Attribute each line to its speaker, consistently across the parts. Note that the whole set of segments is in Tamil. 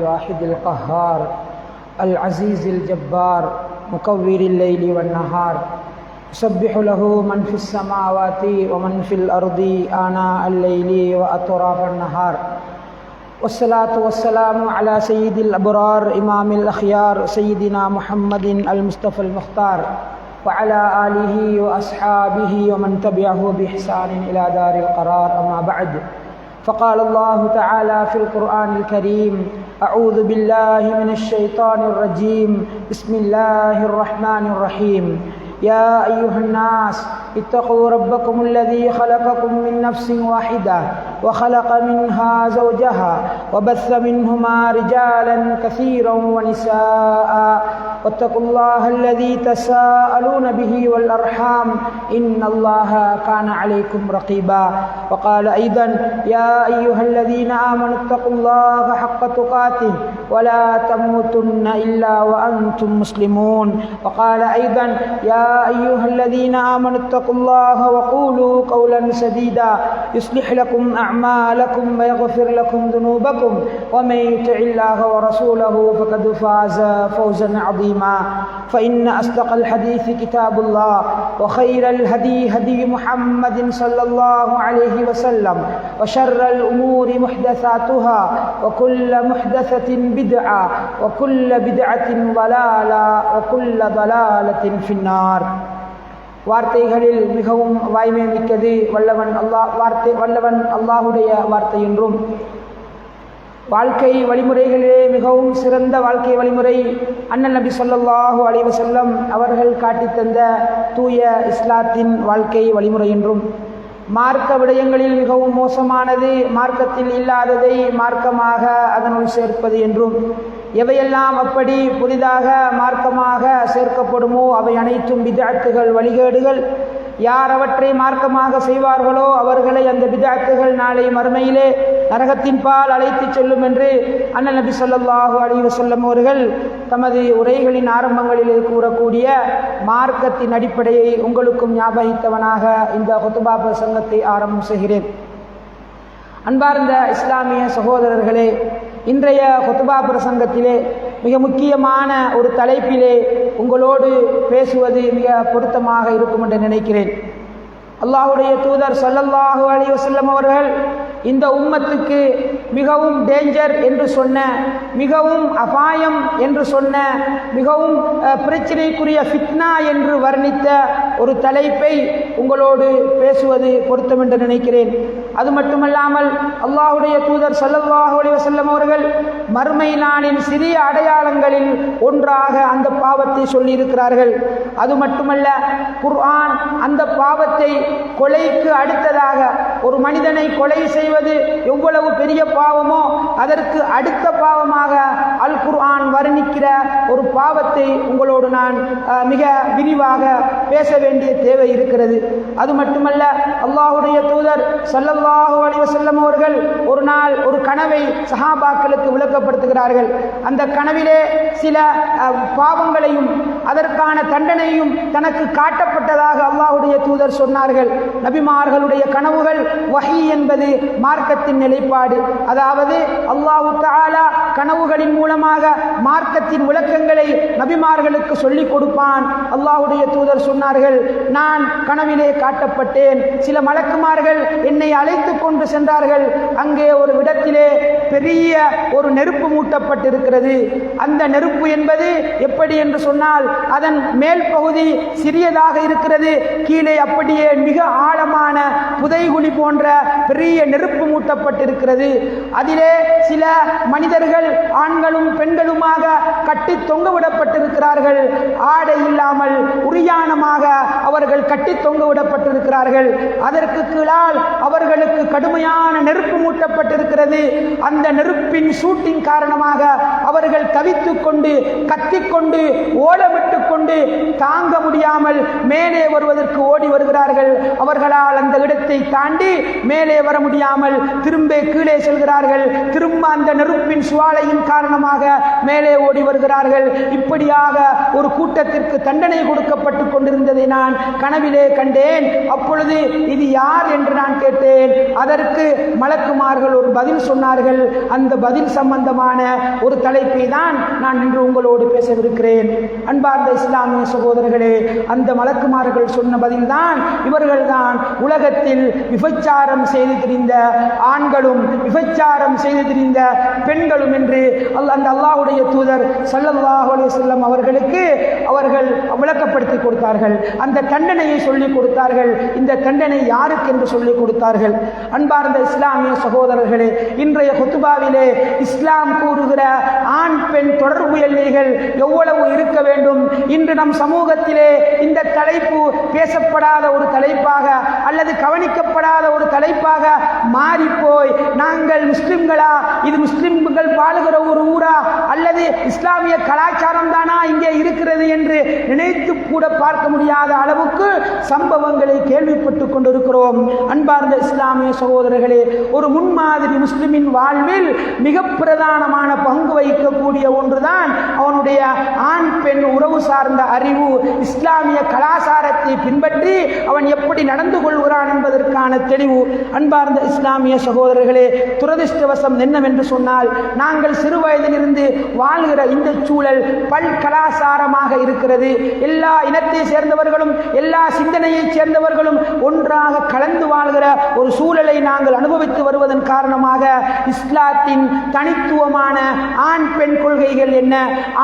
Speaker 1: الواحد القهار العزيز الجبار مكور الليل والنهار يسبح له من في السماوات ومن في الأرض آناء الليل وأطراف النهار والصلاة والسلام على سيد الأبرار إمام الأخيار سيدنا محمد المصطفى المختار وعلى آله وأصحابه ومن تبعه بإحسان إلى دار القرار. أما بعد، فقال الله تعالى في القرآن الكريم: أعوذ بالله من الشيطان الرجيم، بسم الله الرحمن الرحيم. يا أيها الناس اتقوا ربكم الذي خلقكم من نفس واحدة وخلق منها زوجها وبث منهما رجالا كثيرا ونساء واتقوا الله الذي تساءلون به والأرحام إن الله كان عليكم رقيبا. وقال أيضا: يا أيها الذين آمنوا اتقوا الله حق تقاته ولا تموتن إلا وأنتم مسلمون. وقال أيضا: يا أيها الذين آمنوا اتقوا الله وقولوا قولا سديدا يصلح لكم أعمالكم ويغفر لكم ذنوبكم ومن يطع الله ورسوله فقد فاز فوزا عظيما. فإن أصدق الحديث كتاب الله وخير الهدي هدي محمد صلى الله عليه وسلم وشر الأمور محدثاتها وكل محدثة بدعة وكل بدعة ضلالة وكل ضلالة في النار. வார்த்தைகளில் மிகவும் வாய்மை மிக்கது வல்லவன் அல்லாஹுடைய வார்த்தை என்றும், வாழ்க்கை வழிமுறைகளிலே மிகவும் சிறந்த வாழ்க்கை வழிமுறை அண்ணல் நபி ஸல்லல்லாஹு அலைஹி வஸல்லம் அவர்கள் காட்டித் தந்த தூய இஸ்லாத்தின் வாழ்க்கை வழிமுறை என்றும், மார்க்க விடயங்களில் மிகவும் மோசமானது மார்க்கத்தில் இல்லாததை மார்க்கமாக அதனுள் சேர்ப்பது என்றும், எவையெல்லாம் அப்படி புதிதாக மார்க்கமாக சேர்க்கப்படுமோ அவை அனைத்தும் பித்அத்துகள், வழிகேடுகள். யார் அவற்றை மார்க்கமாக செய்வார்களோ அவர்களை அந்த பித்அத்துகள் நாளை மறுமையிலே நரகத்தின் பால் அழைத்து செல்லும் என்று அண்ணல் நபி ஸல்லல்லாஹு அலைஹி வஸல்லம் அவர்கள் தமது உரைகளின் ஆரம்பங்களிலே கூறக்கூடிய மார்க்கத்தின் அடிப்படையை உங்களுக்கும் ஞாபகித்தவனாக இந்த ஹுத்பா பிரசங்கத்தை ஆரம்பம் செய்கிறேன். அன்பார்ந்த இஸ்லாமிய சகோதரர்களே, இன்றைய ஹுத்பா பிரசங்கத்திலே மிக முக்கியமான ஒரு தலைப்பிலே உங்களோடு பேசுவது மிக பொருத்தமாக இருக்கும் என்று நினைக்கிறேன். அல்லாஹுடைய தூதர் ஸல்லல்லாஹு அலைஹி வஸல்லம் அவர்கள் இந்த உம்மத்துக்கு மிகவும் டேஞ்சர் என்று சொன்ன, மிகவும் அபாயம் என்று சொன்ன, மிகவும் பிரச்சனைக்குரிய ஃபித்னா என்று வர்ணித்த ஒரு தலைப்பை உங்களோடு பேசுவது பொருத்தம் என்று நினைக்கிறேன். அது மட்டுமல்லாமல் அல்லாஹுடைய தூதர் ஸல்லல்லாஹு அலைஹி வஸல்லம் அவர்கள் மறுமை நாளின் சிறிய அடையாளங்களில் ஒன்றாக அந்த பாவத்தை சொல்லியிருக்கிறார்கள். அது மட்டுமல்ல, குர்ஆன் அந்த பாவத்தை கொலைக்கு அடுத்ததாக, ஒரு மனிதனை கொலை செய்வது எவ்வளவு பெரிய பாவமோ அதற்கு அடுத்த பாவமாக அல் குர்ஆன் வர்ணிக்கிற ஒரு பாவத்தை உங்களோடு நான் மிக விரிவாக பேச வேண்டிய தேவை இருக்கிறது. அது மட்டுமல்ல, அல்லாஹுடைய தூதர் ஸல்லல்லாஹு அலைஹி வஸல்லம் அவர்கள் ஒரு நாள் ஒரு கனவை சஹாபாக்களுக்கு விளக்கப்படுத்துகிறார்கள். அந்த கனவிலே சில பாவங்களையும் அதற்கான தண்டனையும் தனக்கு காட்டப்பட்டதாக அல்லாஹுடைய தூதர் சொன்னார்கள். நபிமார்களுடைய கனவுகள் வஹி என்பது மார்க்கத்தின் நிலைப்பாடு. அதாவது அல்லாஹு தஆலா கனவுகளின் மூலமாக மார்க்கத்தின் விளக்கங்களை நபிமார்களுக்கு சொல்லிக் கொடுப்பான். அல்லாஹுடைய தூதர் சொன்னார்கள், நான் கனவிலே காட்டப்பட்டேன், சில மலக்குமார்கள் என்னை அழைத்து கொண்டு சென்றார்கள். அங்கே ஒரு இடத்திலே பெரிய ஒரு நெருப்பு மூட்டப்பட்டிருக்கிறது. அந்த நெருப்பு என்பது எப்படி என்று சொன்னால், அதன் மேல் பகுதி சிறியதாக இருக்கிறது, கீழே அப்படியே மிக ஆழமான புதைகுழி போன்ற பெரிய நெருப்பு மூட்டப்பட்டிருக்கிறது. அதிலே சில மனிதர்கள் ஆண்களும் பெண்களுமாக கட்டி தொங்கவிடப்பட்டிருக்கிறார்கள். ஆடை இல்லாமல் உரியானமாக அவர்கள் கட்டி தொங்கவிடப்பட்டிருக்கிறார்கள். அதற்கு கீழால் அவர்களுக்கு கடுமையான நெருப்பு மூட்டப்பட்டிருக்கிறது. அந்த நெருப்பின் சூட்டின் காரணமாக அவர்கள் தவித்துக் கொண்டு கத்திக்கொண்டு ஓலமிட்டு கொண்டு தாங்க முடியாமல் மேலே வருவதற்கு ஓடி வருகிறார்கள். அவர்களால் அந்த இடத்தை தாண்டி மேலே வர முடியாமல் திரும்ப கீழே செல்கிறார்கள். திரும்ப அந்த நெருப்பின் சுவாலையின் காரணமாக மேலே ஓடி வருகிறார்கள். இப்படியாக முன்பாக ஒரு கூட்டத்திற்கு தண்டனை கொடுக்கப்பட்டு கொண்டிருந்ததை நான் கனவிலே கண்டேன். அப்பொழுது இது யார் என்று நான் கேட்டேன். அதற்கு மலக்குமார்கள் ஒரு பதில் சொன்னார்கள். அந்த பதில் சம்பந்தமான ஒரு தலைப்பை தான் நான் இன்று உங்களோடு பேசவிருக்கிறேன். அன்பார்ந்த இஸ்லாமிய சகோதரர்களே, அந்த மலக்குமார்கள் சொன்ன பதில்தான் இவர்கள்தான் உலகத்தில் விபச்சாரம் செய்து திரிந்த ஆண்களும் விபச்சாரம் செய்து திரிந்த பெண்களும் என்று அந்த அல்லாஹ்வுடைய தூதர் ஸல்லல்லாஹு அலைஹி வஸல்லம் அவர்களுக்கு அவர்கள் விளக்கப்படுத்தி கொடுத்தார்கள். அந்த தண்டனையை சொல்லிக் கொடுத்தார்கள். இந்த தண்டனை யாருக்கு என்று சொல்லிக் கொடுத்தார்கள். அன்பார்ந்த இஸ்லாமிய சகோதரர்களே, இன்றைய குத்துபாவிலே இஸ்லாம் கூறுகிற ஆண் பெண் தொடர்பு எல்லைகள் எவ்வளவு இருக்க வேண்டும். இன்று நம் சமூகத்திலே இந்த தலைப்பு பேசப்படாத ஒரு தலைப்பாக அல்லது கவனிக்கப்படாத ஒரு தலைப்பாக மாறிப்போய் நாங்கள் முஸ்லிம்களா, இது முஸ்லிம்கள் வாழுகிற ஒரு ஊரா அல்லது இஸ்லாமிய கலாச்சாரம் தானா இங்கே இருக்கிறது என்று நினைத்து கூட பார்க்க முடியாத அளவுக்கு சம்பவங்களை கேள்விப்பட்டுக் கொண்டிருக்கிறோம். அன்பார்ந்த இஸ்லாமிய சகோதரர்களே, ஒரு முன்மாதிரி முஸ்லிமின் வாழ்வில் மிக பிரதானமான பங்கு வகிக்கக்கூடிய ஒன்றுதான் அவனுடைய ஆண் பெண் உறவு சார்ந்த அறிவு. இஸ்லாமிய கலாச்சாரத்தை பின்பற்றி அவன் எப்படி நடந்து கொள்கிறான் என்பதற்கான தெளிவு. அன்பார்ந்த இஸ்லாமிய சகோதரர்களே, துரதிர்ஷ்டவசம் என்னவென்று சொன்னால், நாங்கள் சிறு வயதிலிருந்து வாழ்கிற இந்த சூழல் பல் கலாச்சாரமாக இருக்கிறது. எல்லா இனத்தை சேர்ந்தவர்களும் எல்லா சிந்தனையை சேர்ந்தவர்களும் ஒன்றாக கலந்து வாழ்கிற ஒரு சூழலை நாங்கள் அனுபவித்து வருவதன் காரணமாக இஸ்லாத்தின் தனித்துவமான ஆண் பெண் கொள்கைகள் என்ன,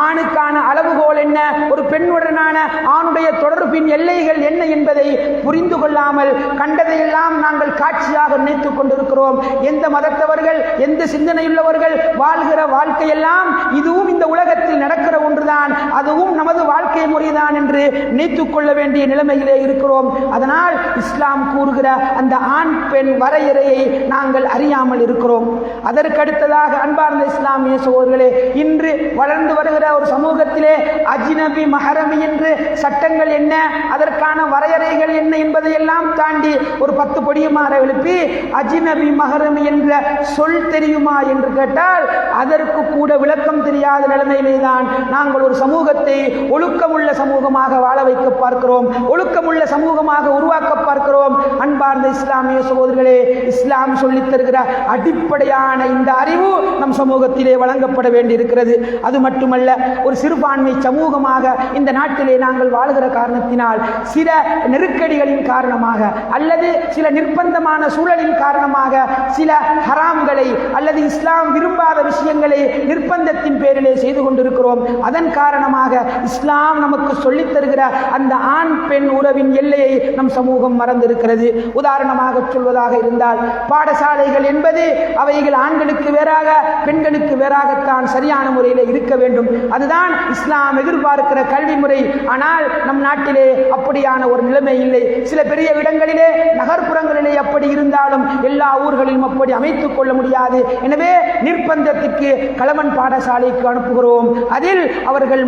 Speaker 1: ஆணுக்கான அளவுகோல் என்ன, ஒரு பெண்ணுடனான ஆணுடைய தொடர்பின் எல்லைகள் என்ன என்பதை புரிந்து கொள்ளாமல் கண்டதையெல்லாம் நாங்கள் காட்சியாக நினைத்துக் கொண்டிருக்கிறோம். எந்த மதத்தவர்கள் எந்த சிந்தனையுள்ளவர்கள் வாழ்கிற வாழ்க்கையெல்லாம் இதுவும் இந்த உலகத்தில் நடக்கிற ஒன்றுதான், அதுவும் நமது வாழ்க்கை முறைதான் என்று நினைத்துக் கொள்ள வேண்டிய நிலைமையிலே இருக்கிறோம். அதனால் இஸ்லாம் கூறுகிற அந்த ஆண் பெண் வரையறையை நாங்கள் அறியாமல் இருக்கிறோம். அதற்கடுத்ததாக அன்பார்ந்த இஸ்லாமிய சகோதரர்களே, இன்று வளர்ந்து வருகிற ஒரு சமூகத்திலே அஜ்னபி மஹரமி என்று சட்டங்கள் என்ன, அதற்கான வரையறைகள் என்ன என்பதையெல்லாம் தாண்டி ஒரு 10 பொடியுமாற எழுப்பி அஜ்னபி மஹரமி என்ற சொல் தெரியுமா என்று கேட்டால் அதற்கு கூட விளக்கம் தெரியாத நிலைமையிலே தான் நாங்கள் ஒரு சமூகத்தை ஒழுக்கமுள்ள சமூகமாக வாழ வைக்க பார்க்கிறோம், ஒழுக்கமுள்ள சமூகமாக உருவாக்க பார்க்கிறோம். அன்பார்ந்த இஸ்லாமிய சகோதரர்களே, இஸ்லாம் சொல்லித் தருகிற அடிப்படையான இந்த அறிவு நம் சமூகத்திலே வழங்கப்பட வேண்டியிருக்கிறது. அது மட்டுமல்ல, ஒரு சிறுபான்மை சமூகமாக இந்த நாட்டிலே நாங்கள் வாழ்கிற காரணத்தினால் சில நெருக்கடிகளின் காரணமாக அல்லது சில நிர்பந்தமான சூழலின் காரணமாக சில ஹராம்களை அல்லது இஸ்லாம் விரும்பாத விஷயங்களை நிர்பந்தத்தின் பேரிலே செய்து கொண்டிருக்கிறோம். அதன் காரணமாக இஸ்லாம் நமக்கு சொல்லித் தருகிற அந்த ஆண் பெண் உறவின் எல்லையை நம் சமூகம் மறந்திருக்கிறது. உதாரணமாக சொல்வதாக இருந்தால், பாடசாலைகள் என்பது அவைகள் ஆண்களுக்கு வேறாக பெண்களுக்கு வேறாகத்தான் சரியான முறையில் இருக்க வேண்டும். அதுதான் இஸ்லாம் எதிர்பார்க்கிற கல்வி முறை. ஆனால் நம் நாட்டிலே அப்படியான ஒரு நிலைமை இல்லை. சில பெரிய இடங்களிலே நகர்ப்புறங்களிலே அப்படி இருந்தாலும் எல்லா ஊர்களிலும் அப்படி அமைத்துக் கொள்ள முடியாது. எனவே நிர்பந்தத்திற்கு கலவன் பாடசாலைக்கு அனுப்புகிறோம். அதில் அவர்கள்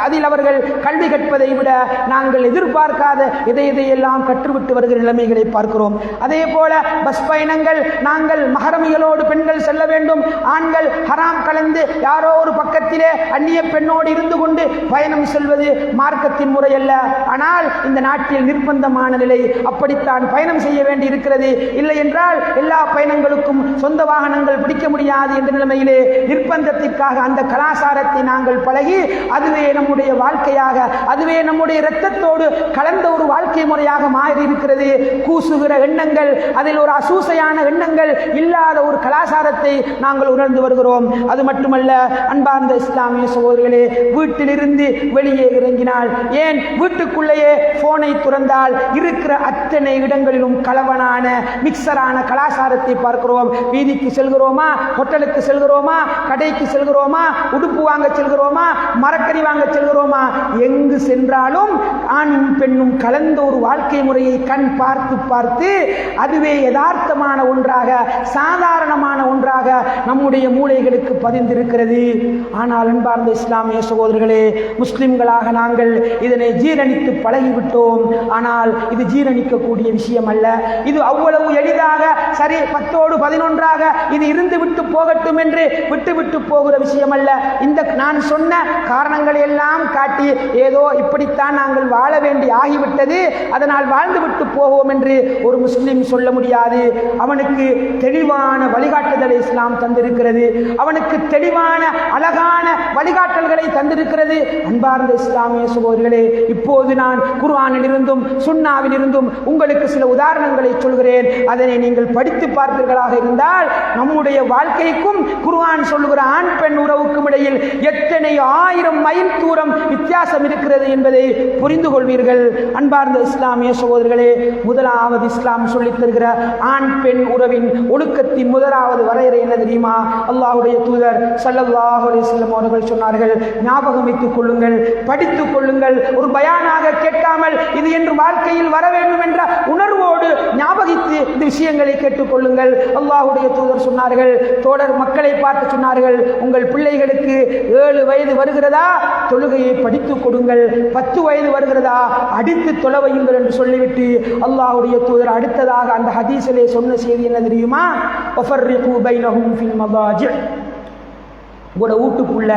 Speaker 1: அதில் அவர்கள் கல்வி கற்பதை விட நாங்கள் எதிர்பார்க்காத எதையெல்லாம் கற்றுவிட்டு வருகிற நிலைமைகளை பார்க்கிறோம். அதே போல பஸ் பயணங்கள், நாங்கள் மஹரமிகளோடு பெண்கள் செல்ல வேண்டும், ஆண்கள் ஹராம் கலந்து யாரோ ஒரு பக்கத்திலே அந்நிய பெண்ணோடு இருந்து கொண்டு பயணம் செல்வது மார்க்கத்தின் முறை அல்ல. ஆனால் இந்த நாட்டில் நிர்பந்தமான நிலை, அப்படித்தான் பயணம் செய்ய வேண்டி இருக்கிறது. இல்லை என்றால் எல்லா பயணங்களுக்கும் சொந்த வாகனங்கள் பிடிக்க முடியாது என்ற நிலைமையிலே நிர்பந்தத்திற்காக அந்த கலாச்சாரத்தை நாங்கள் பழகி அதுவே நம்முடைய வாழ்க்கையாக, அதுவே நம்முடைய இரத்தத்தோடு கலந்த ஒரு வாழ்க்கை முறையாக மாறி இருக்கிறது. கூசுகிற எண்ணங்கள், அதில் ஒரு அசூசையான எண்ணங்கள் இல்லாத ஒரு கலாச்சாரத்தை நாங்கள் உணர்ந்து வருகிறோம். அது மட்டுமல்ல அன்பார்ந்த இஸ்லாமிய சகோதரர்களே, வீட்டிலிருந்து வெளியே இறங்கினால், ஏன் வீட்டுக்குள்ளேயே போனை துறந்தால் இருக்கிற அத்தனை இடங்களிலும் கலவனான மிக்சரான கலாச்சாரத்தை பார்க்கிறோம். வீதிக்கு செல்கிறோமா, ஹோட்டலுக்கு செல்கிறோமா, கடைக்கு செல்கிறோமா, உடுப்பு வாங்க செல்கிறோமா, மரக்கறி வாங்க செல்கிறோமா, இருக்கிறோமா? எங்கு சென்றாலும் ஆணும் பெண்ணும் கலந்த ஒரு வாழ்க்கை முறையை கண் பார்த்து பார்த்து அதுவே யதார்த்தமான ஒன்றாக, சாதாரணமான ஒன்றாக நம்முடைய மூளைகளுக்கு பதிந்திருக்கிறது. ஆனால் அன்பார்ந்த இஸ்லாமிய சகோதரர்களே, முஸ்லிம்களாக நாங்கள் இதனை ஜீரணித்து பழகிவிட்டோம். ஆனால் இது ஜீரணிக்கக்கூடிய விஷயம் அல்ல. இது அவ்வளவு எளிதாக சரி 10ஓடு 11ஆக இது இருந்து விட்டு போகட்டும் என்று விட்டு போகிற விஷயம் அல்ல. இந்த நான் சொன்ன காரணங்களை எல்லாம் காட்டி ஏதோ இப்படித்தான் நாங்கள் வாழ வேண்டி ஆகிவிட்டது, அதனால் வாழ்ந்து விட்டு போவோம் என்று ஒரு முஸ்லிம் சொல்ல முடியாது. அவனுக்கு தெளிவான வழிகாட்டுதலை இஸ்லாம் தந்திருக்கிறது. அவனுக்கு தெளிவான அழகான வழிகாட்டல்களை தந்திருக்கிறது. அன்பார்ந்த இஸ்லாமிய சகோதரர்களே, இப்போது நான் குர்ஆனில் இருந்தும் சுன்னாவில் இருந்தும் உங்களுக்கு சில உதாரணங்களை சொல்கிறேன். அதனை நீங்கள் படித்து பார்ப்பீர்களாக இருந்தால் நம்முடைய வாழ்க்கைக்கும் குர்ஆன் சொல்லுகிற ஆண் பெண் உறவுக்கும் இடையில் எத்தனை 1000 மைல் தூரம் வித்தியாசம் இருக்கிறது என்பதை புரிந்து கொள்வீர்கள். அன்பார்ந்த இஸ்லாமிய சகோதரர்களே, முதலாவது இஸ்லாம் சொல்லித் தருகிற ஆண் பெண் உறவின் ஒழுக்கத்தின் முதலாவது வரையறை என்ன தெரியுமா? அல்லாஹ்வுடைய தூதர் ஸல்லல்லாஹு அலைஹி வஸல்லம் அவர்கள் சொன்னார்கள், ஞாபகம் வைத்துக் கொள்ளுங்கள், படித்துக் கொள்ளுங்கள், ஒரு பயானாக கேட்காமல் இது என்று வாழ்க்கையில் வர வேண்டும் என்ற உணர்வோடு ஞாபகித்து இந்த விஷயங்களை கேட்டுக்கொள்ளுங்கள். அல்லாஹ்வுடைய தூதர் சொன்னார்கள், தோழர் மக்களை பார்த்து சொன்னார்கள், உங்கள் பிள்ளைகளுக்கு 7 வயது வருகிறதா தொழுகையை படித்துக் கொடுங்கள், 10 வயது வருகிறதா அடித்து தொலைவையுங்கள் என்று சொல்லிவிட்டு அல்லாஹ்வுடைய தூதர் அடுத்ததாக அந்த ஹதீஸிலே சொன்ன செய்தி என்ன தெரியுமா? வஃபர்ரிகு பைனஹும் ஃபில் மதாஜி. உங்களோட வீட்டுக்குள்ள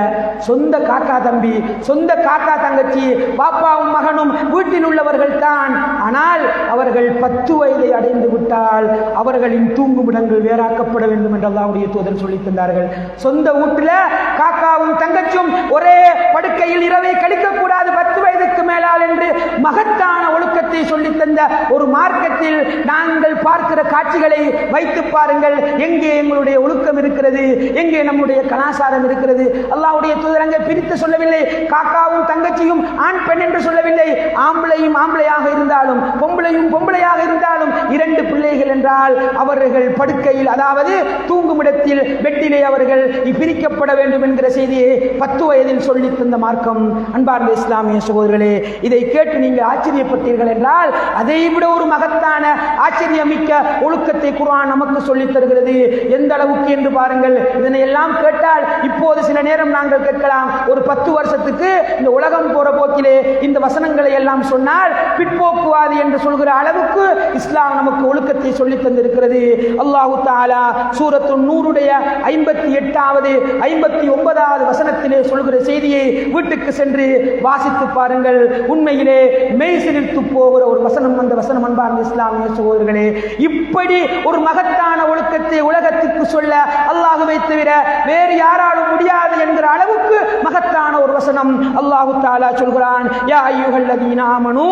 Speaker 1: சொந்த காக்கா தம்பி, சொந்த காக்கா தங்கச்சி, பாப்பாவும் மகனும் வீட்டில் உள்ளவர்கள் தான். ஆனால் அவர்கள் 10 வயதை அடைந்து விட்டால் அவர்களின் தூங்குமிடங்கள் வேறாக்கப்பட வேண்டும் என்று அல்லாஹ்வுடைய தூதர் சொல்லி தந்தார்கள். சொந்த வீட்டில் காக்காவும் தங்கச்சும் ஒரே படுக்கையில் இரவை கழிக்கக்கூடாது 10 வயதுக்கு மேலால் என்று மகத்தான ஒழுக்கத்தை சொல்லி தந்த ஒரு மார்க்கத்தில் நாங்கள் பார்க்கிற காட்சிகளை வைத்து பாருங்கள். எங்கே எங்களுடைய ஒழுக்கம் இருக்கிறது? எங்கே நம்முடைய கலாச்சாரம் இருக்கிறது? அல்லாஹ்வுடைய தூதர் அங்கே பிரித்து சொல்லவில்லை. காக்காவும் தங்கச்சியும் ஆண் பெண் என்று சொல்லவில்லை. ஆம்பளையும் ஆம்பளையாக இருந்தாலும் பொம்பளையும் பொம்பளையாக இருந்தாலும் 2 பிள்ளைகள் என்றால் அவர்கள் படுக்கையில், அதாவது தூங்குமிடத்தில் பெட்டிலே அவர்கள் பிரிக்கப்பட வேண்டும் என்கிற செய்தியை 10 வயதில் சொல்லி தந்த மார்க்கம். அன்பார்ந்த இஸ்லாமிய சகோதரர்களே, இதை கேட்டு நீங்கள் ஆச்சரியப்பட்டீர்கள் என்றால் அதைவிட ஒரு மகத்தான ஆச்சரியமிக்க ஒழுக்கத்தை குர்ஆன் நமக்கு சொல்லித் தருகிறது. எந்த அளவுக்கு என்று பாருங்கள். இதனை எல்லாம் கேட்டால் இப்போது சில நேரம் நாங்கள் கேட்கலாம், ஒரு 10 வருஷத்துக்கு இந்த உலகம் போற போக்கிலே இந்த வசனங்களை எல்லாம் சொன்னால் பிற்போக்குவாதி என்று சொல்கிற அளவுக்கு இஸ்லாம் நமக்கு ஒழுக்கத்தை சொல்லி தந்திருக்கிறது. அல்லாஹு தஆலா சூரத்து நூருடைய 58வது 59வது வசனத்திலே சொல்கிற செய்தியை வீட்டுக்கு சென்று வாசித்து பாருங்கள். உண்மையிலே மெய் சிலிர்த்து போகிற ஒரு வசனம். அந்த வசனம் அன்பார்ந்த இஸ்லாமிய சகோதரர்களே, இப்படி ஒரு மகத்தான ஒழுக்கத்தை உலகத்துக்கு சொல்ல அல்லாஹ்வை தவிர வேறு யாராலும் முடியாது என்கிற அளவுக்கு மகத்தான ஒரு வசனம். அல்லாஹு தஆலா சொல்கிறான், யா அய்யுஹல்லதீன ஆமனூ,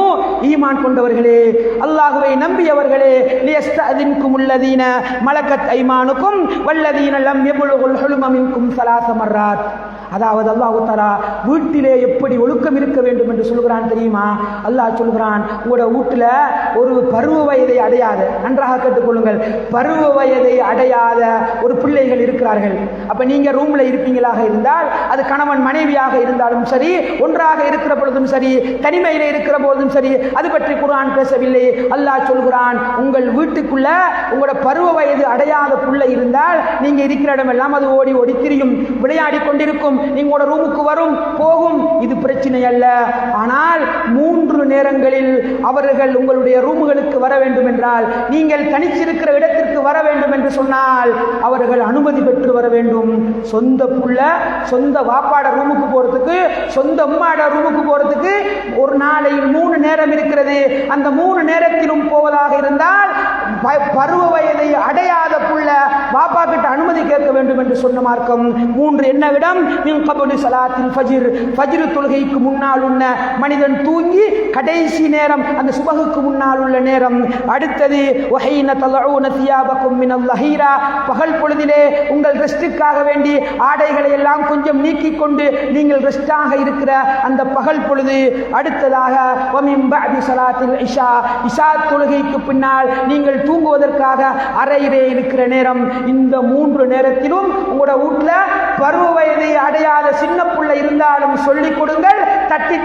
Speaker 1: ஈமான் கொண்டவர்களே, அல்லாஹ்வை நம்பியவர்களே, லியஸ்தஅதின்குமுல்லதீன மலக்கத் ஐமானுக்கும் வல்லதீன லம் யபுலுகுல் ஹுல்ம மின்கும் ஸலாஸ மர்ராத். அதாவது அல்லாஹு தஆலா வீட்டிலே எப்படி ஒழுக்கம் இருக்க வேண்டும் என்று சொல்கிறான் தெரியுமா? அல்லாஹ் சொல்கிறான், உங்களோட வீட்டில் ஒரு பருவ வயதை அடையாத, நன்றாக கேட்டுக்கொள்ளுங்கள், பருவ வயதை அடையாத ஒரு பிள்ளைகள் இருக்கிறார்கள். அப்ப நீங்க ரூம்ல இருப்பீங்களாக இருந்தால், அது கணவன் மனைவியாக இருந்தாலும் சரி, ஒன்றாக இருக்கிற பொழுதும் சரி, தனிமையில இருக்கிற பொழுதும் சரி, அது பற்றி குர்ஆன் பேசவில்லை. அல்லாஹ் சொல்கிறான், உங்கள் வீட்டுக்குள்ள உங்களோட பருவ வயது அடையாத பிள்ளை இருந்தால் நீங்க இருக்கிற இடமெல்லாம் அது ஓடி ஓடி திரியும், விளையாடி கொண்டிருக்கும், நீங்களோட ரூமுக்கு வரும் போகும், இது பிரச்சனை அல்ல. ஆனால் 3 நேரங்களில் அவர்கள் உங்களுடைய ரூமுகளுக்கு வர வேண்டும் என்றால், நீங்கள் தனிச்சிருக்கிற இடத்திற்கு வர வேண்டும் என்று சொன்னால் அவர்கள் அனுமதி பெற்று வர வேண்டும். சொந்த புள்ள சொந்த வாப்பாட ரூமுக்கு போறதுக்கு, சொந்த அம்மாட ரூமுக்கு போறதுக்கு ஒரு நாளையில் 3 நேரம் இருக்கிறது. அந்த 3 நேரத்திலும் போவதாக இருந்தால் பருவ வயதை அடையாத புள்ள வாப்பா கிட்ட அனுமதி கேட்க வேண்டும் என்று சொன்ன மார்க்கம். 3 என்னவிடம்? மின் கபுலி ஸலாத்தில் ஃபஜ்ர், ஃபஜ்ர் தொழுகைக்கு முன்னால் உள்ள மனிதன் தூங்கி கடைசி நேரம், அந்த சுபஹுக்கு முன்னால் உள்ள நேரம். அடுத்தது வஹீன தலஊன தியாபக்கும் மினல் லஹீரா, பகல் பொழுதிலே உங்கள் ரெஸ்டுக்காக வேண்டி ஆடைகளை எல்லாம் கொஞ்சம் நீக்கிக் கொண்டு நீங்கள் ரெஸ்டாக இருக்கிற அந்த பகல் பொழுது. அடுத்ததாக வமின் பஅதி ஸலாத்தில் இஷா, இஷா தொழுகைக்கு பின்னால் நீங்கள் தூங்குவதற்காக அறையிலே இருக்கிற நேரம். இந்த 3 நேரத்திலும் உங்களோட வீட்டில் பருவ வயதை அடையாத சின்ன பிள்ளை இருந்தாலும் சொல்லிக் கொடுங்கள், தட்டி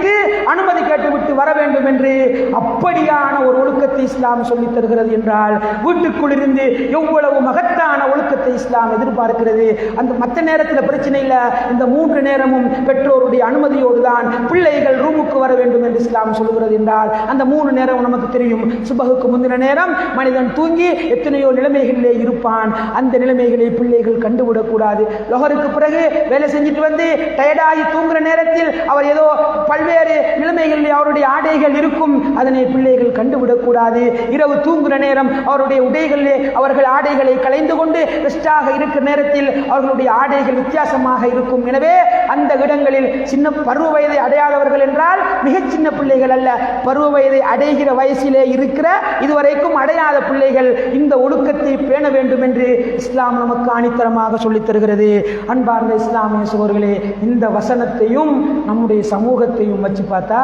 Speaker 1: என்று அப்படியான ஒரு ஒழுக்கத்தை இஸ்லாம் சொல்லித் தருகிறது என்றால் வீட்டுக்குள் இருந்து எவ்வளவு மகத்தான ஒழுக்கத்தை இஸ்லாம் எதிர்பார்க்கிறது. அந்த மற்ற நேரத்தில் பிரச்சனை இல்லை, இந்த 3 நேரமும் பெற்றோருடைய அனுமதியோடு தான் பிள்ளைகள் ரூமுக்கு வர வேண்டும் என்று இஸ்லாம் சொல்கிறது என்றால் அந்த 3 நேரம் நமக்கு தெரியும். சுபகுக்கு முந்தின நேரம் மனிதன் தூங்கி எத்தனையோ நிலைமைகளிலே இருப்பான். அந்த நிலைமைகளை பிள்ளைகள் கண்டுவிடக்கூடாது. லொஹருக்கு பிறகு வேலை செஞ்சுட்டு வந்து டயர்டாகி தூங்குற நேரத்தில் அவர் ஏதோ பல்வேறு நிலைமைகளில் அவருடைய ஆடைகள் இருக்கும், அதனை பிள்ளைகள் கண்டுவிடக்கூடாது. இரவு தூங்குகிற நேரம் அவருடைய உடைகளிலே அவர்கள் ஆடைகளை களைந்து கொண்டு ரெஸ்டாக இருக்கிற நேரத்தில் அவர்களுடைய ஆடைகள் வித்தியாசமாக இருக்கும். எனவே அந்த இடங்களில் சின்ன பருவ வயதை அடையாதவர்கள் என்றால் மிகச் சின்ன பிள்ளைகள் அல்ல, பருவ வயதை அடைகிற வயசிலே இருக்கிற இதுவரைக்கும் அடையாத பிள்ளைகள் இந்த ஒழுக்கத்தை பேண வேண்டும் என்று இஸ்லாம் நமக்கு ஆணித்தரமாக சொல்லித் தருகிறது. அன்பார்ந்த இஸ்லாமிய சகோதரர்களே, இந்த வசனத்தையும் நம்முடைய சமூகத்தையும் வச்சு பார்த்தா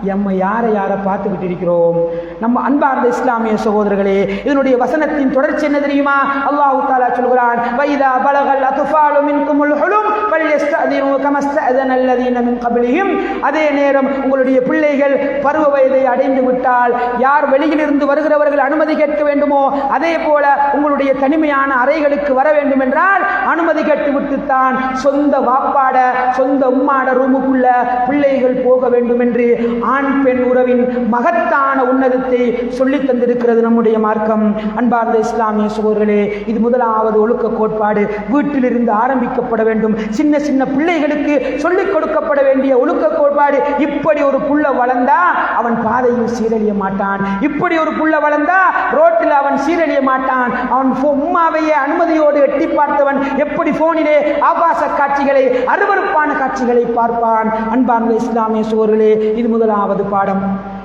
Speaker 1: நம்ம யாரை பார்த்துக்கிட்டு இருக்கிறோம்? நம்ம அன்பார்ந்த இஸ்லாமிய சகோதரர்களே, இதனுடைய வசனத்தின் தொடர்ச்சி என்ன தெரியுமா? அல்லாஹ் தஆலா சொல்கிறான், வைதா பலகல் அத்ஃபாலு மின்குமுல் ஹுலும் ஃபல்யஸ்தஅதினு கமஸ்தஅதன அல்லதீன மின் கப்லிஹிம். அதே நேரம் உங்களுடைய பிள்ளைகள் பருவ வயதை அடைந்து விட்டால் யார் வெளியிலிருந்து வருகிறவர்கள் அனுமதி கேட்க வேண்டுமோ அதே போல உங்களுடைய தனிமையான அறைகளுக்கு வர வேண்டும் என்றால் அனுமதி கேட்டு விட்டுத்தான் சொந்த வாப்பாட சொந்த உம்மாட ரூமுக்குள்ள பிள்ளைகள் போக வேண்டும் என்று ஆண் பெண் உறவின் மகத்தான உன்னதத்தை சொல்லித் தந்திருக்கிறது நம்முடைய மார்க்கம். அன்பார்ந்த இஸ்லாமிய சகோதரர்களே, இது முதலாவது ஒழுக்க கோட்பாடு. வீட்டிலிருந்து ஆரம்பிக்கப்பட வேண்டும். சின்ன சின்ன பிள்ளைகளுக்கு சொல்லிக் கொடுக்கப்பட வேண்டிய ஒழுக்க கோட்பாடு. இப்படி ஒரு புள்ள வளர்ந்தா அவன் பாதையில் சீரழிய மாட்டான். இப்படி ஒரு புள்ள வளர்ந்தா ரோட்டில் அவன் சீரழிய மாட்டான். அவன் உம்மாவையே அனுமதியோடு எட்டி பார்த்தவன் எப்படி போனிலே ஆபாச காட்சிகளை அருவருப்பான காட்சிகளை பார்ப்பான். அன்பார்ந்த இஸ்லாமிய சகோதரர்களே, இது முதலாவது பாடம்.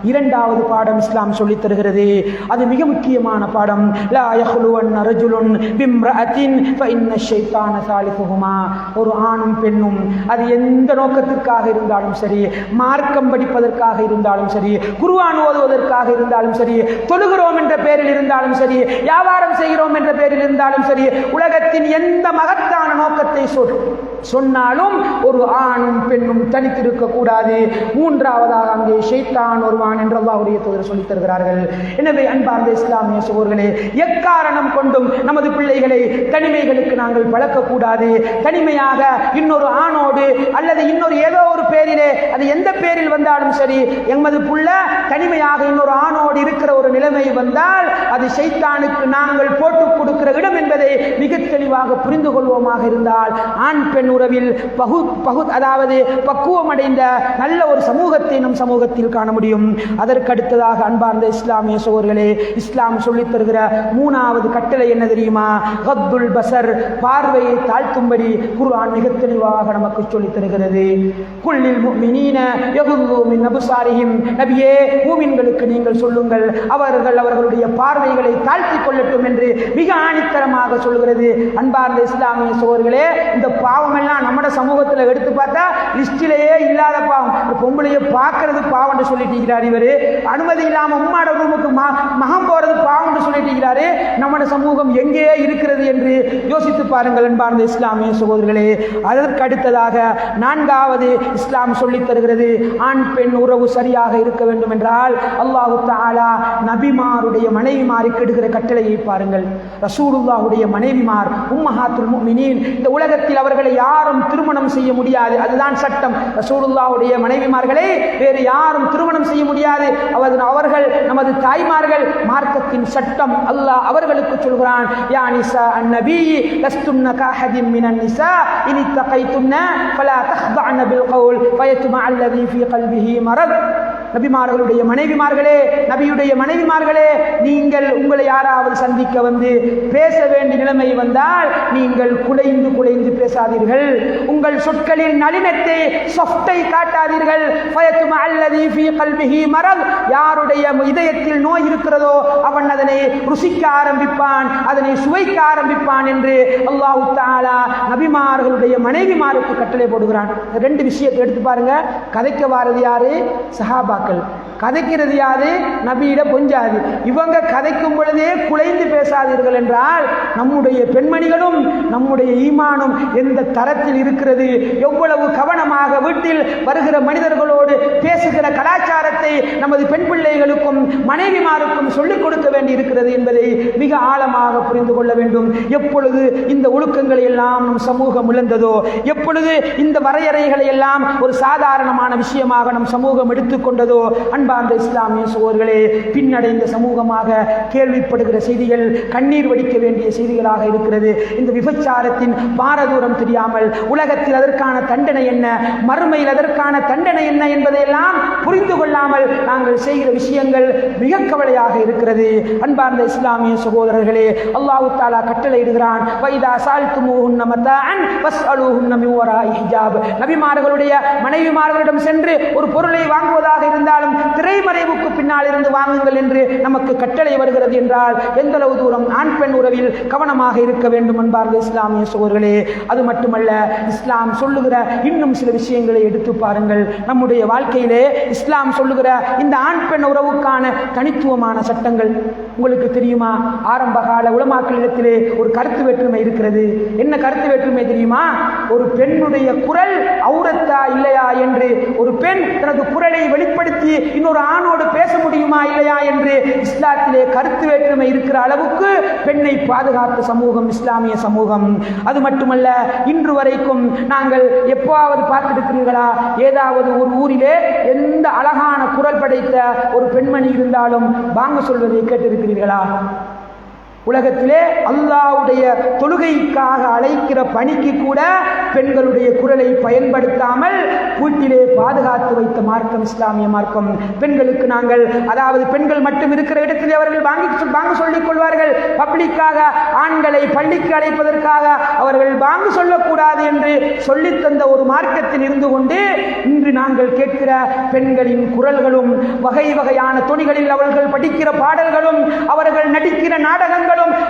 Speaker 1: இரண்டாவது பாடம் இஸ்லாம் சொல்லித் தருகிறது. அது மிக முக்கியமான பாடம். லா யஹ்லுவன்ன ரஜுலுன் பிம்ரஅத்தின் ஃபஇன்ன ஷைத்தான சாலிசுஹுமா. ஒரு ஆணும் பெண்ணும் அது எந்த நோக்கத்திற்காக இருந்தாலும் சரி, மார்க்கம் படிப்பதற்காக இருந்தாலும் சரி, குர்ஆன் ஓதுவதற்காக இருந்தாலும் சரி, தொழுகிறோம் என்ற பெயரில் இருந்தாலும் சரி, வியாபாரம் செய்கிறோம் என்ற பெயரில் இருந்தாலும் சரி, உலகத்தின் எந்த மகத்தான நோக்கத்தை சொன்னாலும் ஒரு ஆணும் பெண்ணும் தனித்திருக்க கூடாது. மூன்றாவதாக அங்கே ஷைத்தான் வருவான் என்று அல்லாஹ்வுடைய தூதர் சொல்லித் தருகிறார்கள். எனவே அன்பார்ந்த இஸ்லாமிய சகோதரர்களே, எக்காரணம் கொண்டும் நமது பிள்ளைகளை தனிமைகளுக்கு நாங்கள் பழக்கக்கூடாது. தனிமையாக இன்னொரு ஆணோடு அல்லது இன்னொரு ஏதோ ஒரு பேரிலே, அது எந்த பேரில் வந்தாலும் சரி, எமது புள்ள தனிமையாக இன்னொரு ஆணோடு இருக்கிற ஒரு நிலைமை வந்தால் அது ஷைத்தானுக்கு நாங்கள் போட்டுக் கொடுக்கிற இடம் என்பதை மிக தெளிவாக புரிந்து கொள்வோமாக இருந்தால் ஆண் பெண் உறவில் அதாவது பக்குவம் அடைந்த நல்ல ஒரு சமூகத்தை நம் சமூகத்தில் காண முடியும். அதற்கடுத்ததாக அன்பார்ந்த இஸ்லாமிய சகோதரர்களே, இஸ்லாம் சொல்லித் தருகிற மூணாவது கட்டளை என்ன தெரியுமா? கத்துல் பசர், பார்வையை தாழ்த்தும்படி குர்ஆன் மிக தெளிவாக நமக்கு சொல்லித் தருகிறது. குல்லில் முஃமினீன யகுல்லூ மின் அப்சாரிஹிம். நபியே, மூமின்களுக்கு நீங்கள் சொல்லுங்கள் அவர்களுடைய பார்வைகளை தாழ்த்திக் கொள்ளட்டும் என்று மிக ஆணித்தரமாக சொல்கிறது. அன்பார்ந்த இஸ்லாமிய சகோதரர்களே, இந்த பாவம் எல்லாம் நம்ம சமூகத்தில் எடுத்து பார்த்தா லிஸ்டிலேயே இல்லாத பாவம். பொம்பளையை பார்க்கறது பாவம் என்று சொல்லிட்டு இருக்கிறார் இவர். அனுமதி இல்லாம உம்மாட ரூமுக்கு மகம் போறது பாவம் என்று சொல்லிட்டு இருக்கிறாரு. நம்ம சமூகம் எங்கே இருக்கிறது என்று யோசித்து பாருங்கள் அன்பார்ந்த இஸ்லாமிய சகோதரர்களே. அதற்கு அடுத்ததாக நான்காவது இஸ்லாம் சொல்லித் தருகிறது, ஆண் பெண் உறவு சரியாக இருக்க வேண்டும் என்றால் அல்லாஹ் தஆலா நபிமாருடைய மனைவிமாருக்கு இடுகிற கட்டளையை பாருங்கள். ரசூலுல்லாஹுடைய மனைவிமார் உம்மஹாத்துல் முஃமினீன். இந்த உலகத்தில் அவர்களை யாரும் திருமணம் செய்ய முடியாது, அதுதான் சட்டம். ரசூலுல்லாஹுடைய மனைவிமார்களை வேறு யாரும் திருமணம் செய்ய முடியாது. அவர்கள் நமது தாய்மார்கள். மார்க்கத்தின் சட்டம். அல்லாஹ் அவர்களுக்கு சொல்கிறான், யா நிசா அன்-நபி லஸ்துன்ன கஹதின் மினன் நிசா இன் தகைதுன்ன ஃபலா தஹ்தஅன பில் கவுல் ஃபயத்மஅ அல்லதி ஃபீ கல்பிஹி மரத். நபிமார்களுடைய மனைவிமார்களே, நபியுடைய மனைவிமார்களே, நீங்கள் உங்களை யாராவது சந்திக்க வந்து பேச வேண்டிய நிலைமை வந்தால் நீங்கள் குலைந்து குலைந்து பேசாதீர்கள். உங்கள் சொற்களில் நளினத்தை சொஃப்டை காட்டாதீர்கள். ஃபயத்மஅ அல்லதி ஃபீ கல்பிஹி மரத். யாருடைய இதயத்தில் நோய் இருக்கிறதோ அவன் அதனை ருசிக்க ஆரம்பிப்பான், அதனை சுவைக்க ஆரம்பிப்பான் என்று அல்லாஹ் தஆலா நபிமார்களுடைய மனைவிமாருக்கு கட்டளை போடுகிறான். ரெண்டு விஷயத்தை எடுத்து பாருங்க. கதைக்க வாரது யாரு? சஹாபா. சஹாபாக்கள். கதைக்கிறது யாது? நபியிட பொஞ்சாது. இவங்க கதைக்கும் பொழுதே குலைந்து பேசாதீர்கள் என்றால் நம்முடைய பெண்மணிகளும் நம்முடைய ஈமானும் எந்த தரத்தில் இருக்கிறது? எவ்வளவு கவனமாக வீட்டில் வருகிற மனிதர்களோடு பேசுகிற கலாச்சாரத்தை நமது பெண் பிள்ளைகளுக்கும் மனைவிமாருக்கும் சொல்லிக் கொடுக்க வேண்டி இருக்கிறது என்பதை மிக ஆழமாக புரிந்து கொள்ள வேண்டும். எப்பொழுது இந்த ஒழுக்கங்களை எல்லாம் நம் சமூகம் இழந்ததோ, எப்பொழுது இந்த வரையறைகளை எல்லாம் ஒரு சாதாரணமான விஷயமாக நம் சமூகம் எடுத்துக்கொண்டதோ, அன்பார்ந்த இஸ்லாமிய சகோதரர்களே, பின்னடைந்த சமூகமாக கேள்விப்படுகிற செய்திகள் கண்ணீர் வடிக்க வேண்டிய செய்திகளாக இருக்கிறது. இந்த விபச்சாரத்தின் பாரதூரம் தெரியாமல், உலகத்தில் அதற்கான தண்டனை என்ன, மறுமையில் அதற்கான தண்டனை என்ன என்பதையெல்லாம் புரிந்து கொள்ளாமல் நாங்கள் செய்கிற விஷயங்கள் மிக கவலையாக இருக்கிறது. அன்பார்ந்த இஸ்லாமிய சகோதரர்களே, அல்லாஹ் தஆலா கட்டளையிடுகிறான், வைதா சால்துமூஹுன்ன மத்ஆன் ஃபஸ்அலூஹுன்ன மின் வராஇ ஹிஜாப். நபிமார்களுடைய மனைவிமார்களிடம் சென்று ஒரு பொருளை வாங்குவதாக இருந்தாலும் திரைமறைவுக்கு பின்னால் இருந்து வாங்குங்கள் என்று நமக்கு கட்டளை வருகிறது என்றால் எந்த அளவு தூரம் ஆண் பெண் உறவில் கவனமாக இருக்க வேண்டும் அன்பார்ந்த இஸ்லாமிய சகோதரர்களே. அது மட்டுமல்ல, இஸ்லாம் சொல்லுகிற இன்னும் சில விஷயங்களை எடுத்து பாருங்கள். நம்முடைய வாழ்க்கையிலே இஸ்லாம் சொல்லுகிற இந்த ஆண் பெண் உறவுக்கான தனித்துவமான சட்டங்கள் உங்களுக்கு தெரியுமா? ஆரம்ப கால உலமாக்களிடத்திலே ஒரு கருத்து வேற்றுமை இருக்கிறது. என்ன கருத்து வேற்றுமை தெரியுமா? ஒரு பெண்ணுடைய குரல் ஔரத்தா இல்லையா என்று, ஒரு பெண் தனது குரலை வெளிப்படுத்தி இன்னொரு ஆணோடு பேச முடியுமா இல்லையா என்று இஸ்லாத்திலே கருத்து வேற்றுமை இருக்கிற அளவுக்கு பெண்ணை பாதுகாத்த சமூகம் இஸ்லாமிய சமூகம். அது மட்டுமல்ல, இன்று வரைக்கும் நாங்கள் எப்போவாவது பார்த்திருக்கிறீர்களா? ஏதாவது ஒரு ஊரிலே எந்த அழகான குரல் படைத்த ஒரு பெண்மணி இருந்தாலும் பாங்கு சொல்வதை கேட்டிருக்கிறீர்களா? உலகத்திலே அல்லாஹ்வுடைய தொழுகைக்காக அழைக்கிற பணிக்கு கூட பெண்களுடைய குரலை பயன்படுத்தாமல் வீட்டிலே பாதுகாத்து வைத்த மார்க்கம் இஸ்லாமிய மார்க்கம். பெண்களுக்கு நாங்கள், அதாவது பெண்கள் மட்டும் இருக்கிற இடத்திலே அவர்கள் பாங்கு சொல்லிக் கொள்வார்கள். பப்ளிக்காக ஆண்களை பள்ளிக்கு அழைப்பதற்காக அவர்கள் பாங்கு சொல்லக்கூடாது என்று சொல்லித் தந்த ஒரு மார்க்கத்தில் இருந்து கொண்டு இன்று நாங்கள் கேட்கிற பெண்களின் குரல்களும், வகை வகையான தொனிகளில் அவர்கள் படிக்கிற பாடல்களும், அவர்கள் நடிக்கிற நாடகங்கள்,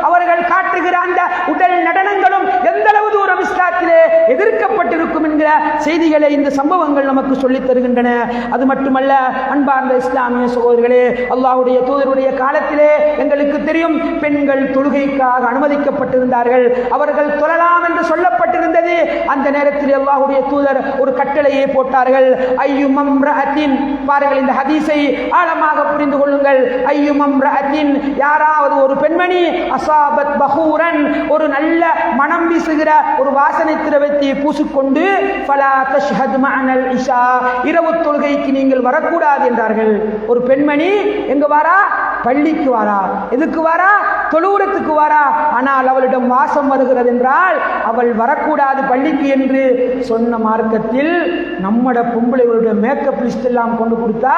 Speaker 1: அவர்கள் காட்டுகிற அந்த உடல் நடனங்களும் எந்த அளவு தூரம் இஸ்லாத்திலே எதிர்க்கப்பட்டிருக்கும் என்கிற செய்திகளை இந்த சம்பவங்கள் நமக்கு சொல்லித் தருகின்றன. அது மட்டுமல்ல, அன்பார்ந்த இஸ்லாமிய சகோதரர்களே, அல்லாஹ்வுடைய தூதருடைய காலத்திலே எங்களுக்கு தெரியும், பெண்கள் தொழுகைக்காக அனுமதிக்கப்பட்டிருந்தார்கள். அவர்கள் தொழலாம் என்று சொல்லப்பட்டிருந்தது. அந்த நேரத்தில் அல்லாஹ்வுடைய தூதர் ஒரு கட்டளையை போட்டார்கள். ஐயும் அம்ரஅத்தின், பாருங்கள் இந்த ஹதீஸை ஆழமாக புரிந்து கொள்ளுங்கள். ஐயும் அம்ரஅத்தின், யாராவது ஒரு பெண்மணி அசாபத் பஹூரன், ஒரு நல்ல மனம் வீசுகிற ஒரு வாசனை திரவத்தை பூசிக்கொண்டு, ஃபலா தஷ்ஹத் மஅனல் இஷா, இரவு தொழுகைக்கு நீங்கள் வரக்கூடாது என்றார்கள். ஒரு பெண்மணி எங்க வாரா? பள்ளிக்கு வாரா. எதுக்கு வாரா? தொழுவுறத்துக்கு வாரா. ஆனால் அவளிடம் வாசம் வருகிறது என்றால் அவள் வரக்கூடாது பள்ளிக்கு என்று சொன்ன மார்க்கத்தில் நம்மட பொம்பளைகளுடைய மேக்கப் லிஸ்ட் எல்லாம் கொண்டு கொடுத்தா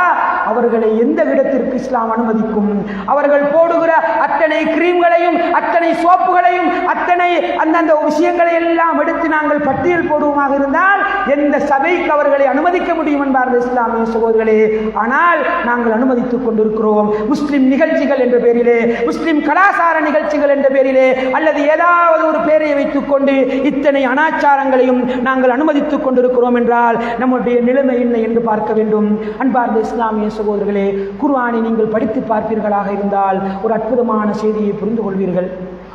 Speaker 1: அவர்களை எந்த இடத்திற்கு இஸ்லாம் அனுமதிக்கும்? அவர்கள் போடுகிற அத்தனை கிரீம்களையும், அத்தனை சோப்புகளையும், அத்தனை அந்தந்த விஷயங்களை எல்லாம் எடுத்து நாங்கள் பட்டியல் போடுவோமாக இருந்தால் எந்த சபைக்கு அவர்களை அனுமதிக்க முடியும் என்பார்கள் இஸ்லாமிய சகோதரர்களே. ஆனால் நாங்கள் அனுமதித்துக் கொண்டிருக்கிறோம். முஸ்லிம் நிகழ்ச்சிகள் என்ற பேரிலே, முஸ்லிம் கலாச்சார நிகழ்ச்சிகள் என்ற பேரிலே, அல்லது ஏதாவது ஒரு பேரை வைத்துக் கொண்டு இத்தனை அனாச்சாரங்களையும் நாங்கள் அனுமதித்துக் கொண்டிருக்கிறோம் என்றால் நம்முடைய நிலைமை என்ன என்று பார்க்க வேண்டும். அன்பார்ந்த இஸ்லாமிய சகோதரர்களே, குர்ஆனை நீங்கள் படித்து பார்ப்பீர்களாக இருந்தால் ஒரு அற்புதமான செய்தியை புரிந்து கொள்வீர்கள்.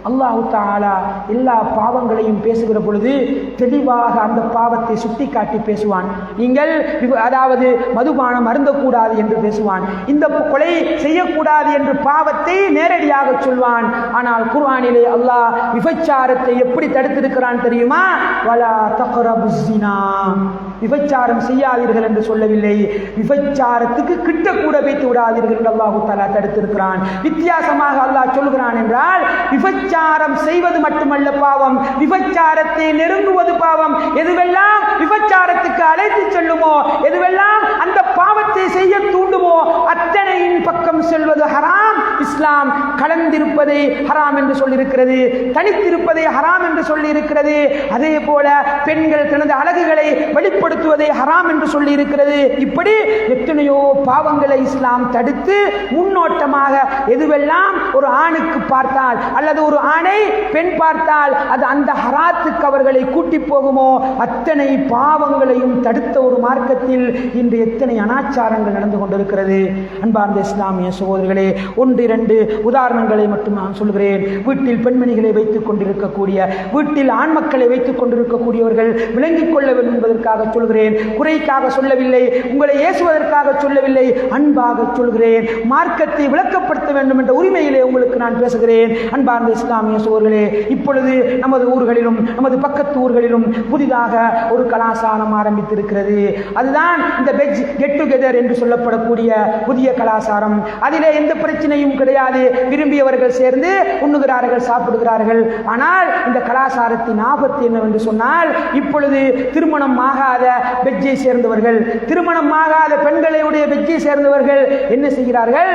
Speaker 1: அல்லாஹ் தஆலா எல்லா பாவங்களையும் பேசுகிற பொழுது தெளிவாக அந்த பாவத்தை சுட்டிக்காட்டி பேசுவான். நீங்கள் அதாவது மதுபானம் அருந்தக்கூடாது என்று பேசுவான். இந்த கொலை செய்யக்கூடாது என்று பாவத்தை நேரடியாக சொல்வான். ஆனால் குர்ஆனிலே அல்லாஹ் விபச்சாரத்தை எப்படி தடுத்திருக்கிறான் தெரியுமா? வலா தக்ரபுஸ் ஸினா, விபச்சாரம் செய்யாதீர்கள் என்று சொல்லவில்லை, விபச்சாரத்துக்கு கிட்ட கூட வைத்து விடாதீர்கள் என்று அல்லாஹ் தஆலா தடுத்திருக்கிறான். வித்தியாசமாக அல்லாஹ் சொல்கிறான் என்றால், விபச்சாரம் செய்வது மட்டுமல்ல பாவம், விபச்சாரத்தை நெருங்குவது பாவம். எதுவெல்லாம் விபச்சாரத்துக்கு அழைத்து செல்லுமோ, எதுவெல்லாம் அந்த பாவத்தை செய்ய தூண்டுமோ அத்தனையின் பக்கம் செல்வது ஹராம். இஸ்லாம் கலந்திருப்பதை ஹராம் என்று சொல்லியிருக்கிறது, தனித்திருப்பதை ஹராம் என்று சொல்லியிருக்கிறது. அதே போல பெண்கள் தனது அழகுகளை வெளிப்படுத்துவது வெளிப்படுத்துவதை ஹராம் என்று சொல்லி இருக்கிறது. இப்படி எத்தனையோ பாவங்களை இஸ்லாம் தடுத்து முன்னோட்டமாக எதுவெல்லாம் ஒரு ஆணுக்கு பார்த்தால் அல்லது ஒரு ஆணை பெண் பார்த்தால் அது அந்த ஹராத்துக்கு அவர்களை கூட்டி போகுமோ அத்தனை பாவங்களையும் தடுத்த ஒரு மார்க்கத்தில் இன்று எத்தனை அனாச்சாரங்கள் நடந்து கொண்டிருக்கிறது. அன்பார்ந்த இஸ்லாமிய சகோதரர்களே, 1-2 உதாரணங்களை மட்டும் நான் சொல்கிறேன். வீட்டில் பெண்மணிகளை வைத்துக் கொண்டிருக்கக்கூடிய, வீட்டில் ஆண் மக்களை வைத்துக் கொண்டிருக்கக்கூடியவர்கள் விளங்கிக் கொள்ள வேண்டும் என்பதற்காக சொல்கிறேன். குறைக்காக சொல்லவில்லை, உங்களை ஏசுவதற்காக சொல்லவில்லை, அன்பாக சொல்கிறேன். மார்க்கத்தை விளக்கப்படுத்த வேண்டும் என்ற உரிமையிலே உங்களுக்கு நான் பேசுகிறேன். அன்பார்ந்த இஸ்லாமிய சகோதரர்களே, இப்பொழுது நமது ஊர்களிலும் நமது பக்கத்து ஊர்களிலும் புதிதாக ஒரு கலாச்சாரம் ஆரம்பித்திருக்கிறது. அதுதான் இந்த வெஜ் கெட் டுகெதர் என்று சொல்லப்படக்கூடிய புதிய கலாச்சாரம். அதிலே எந்த பிரச்சனையும் கிடையாது. விரும்பியவர்கள் சேர்ந்து உண்ணுகிறார்கள், சாப்பிடுகிறார்கள். ஆனால் இந்த கலாச்சாரத்தின் ஆபத்து என்னவென்று சொன்னால், இப்பொழுது திருமணம் ஆகாத வெஜ்ஜை சேர்ந்தவர்கள், திருமணம் ஆகாத பெண்களுடைய வெஜ்ஜை சேர்ந்தவர்கள் என்ன செய்கிறார்கள்?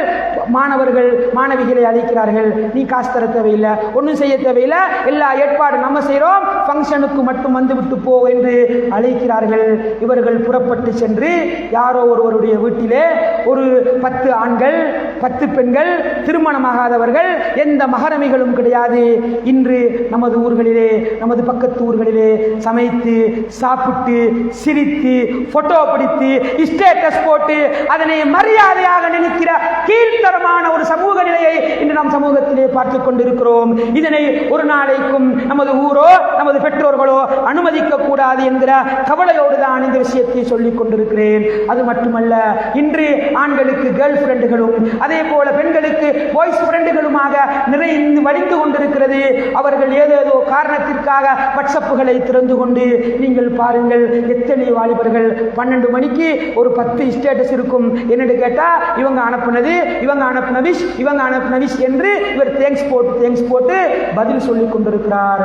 Speaker 1: மாணவர்கள் மாணவிகளை அழைக்கிறார்கள். நீ காசு தர தேவையில்லை, ஒன்றும் செய்ய தேவையில்லை, எல்லா ஏற்பாடு நம்ம செய்கிறோம், ஃபங்க்ஷனுக்கு மட்டும் வந்து விட்டு போ என்று அழைக்கிறார்கள். இவர்கள் புறப்பட்டு சென்று யாரோ ஒருவருடைய வீட்டிலே ஒரு 10 ஆண்கள் 10 பெண்கள், திருமணமாகாதவர்கள், எந்த மகரமிகளும் கிடையாது. இன்று நமது ஊர்களிலே, நமது பக்கத்து ஊர்களிலே சமைத்து சாப்பிட்டு சிரித்து போட்டோ பிடித்து ஸ்டேட்டஸ் போட்டு அதனை மரியாதையாக நினைக்கிற கீழ்த்தரமான ஒரு சமூக நிலையை இன்று நாம் சமூகத்திலே பார்த்துக் கொண்டிருக்கிறோம். இதனை ஒரு நாளைக்கும் நமது ஊரோ நமது பெற்றோர்களோ அனுமதிக்க கூடாது என்கிற கவலையோடு தான் இந்த விஷயத்தை சொல்லிக் கொண்டிருக்கிறேன். அது மட்டுமல்ல, இன்று ஆண்களுக்கு கேர்ள் ஃப்ரெண்டுகளும் அதே போல பெண்களுக்கு பாய்ஸ் ஃப்ரெண்டுகளுமாக நிறைந்து வடிந்து கொண்டிருக்கிறது. அவர்கள் ஏதேதோ காரணத்திற்காக வாட்ஸ்அப்புகளை திறந்து கொண்டு நீங்கள் பாருங்கள், எத்தனை வாலிபர்கள் 12 மணிக்கு ஒரு 10 ஸ்டேட்டஸ் இருக்கும். என்னன்னு கேட்டா, இவங்க அனுப்புனது, இவங்க அனுப்புன விஷ், இவங்க அனுப்புன விஷ் என்று இவர் தேங்க்ஸ் போட்டு பதில் சொல்லிக் கொண்டிருக்கிறார்.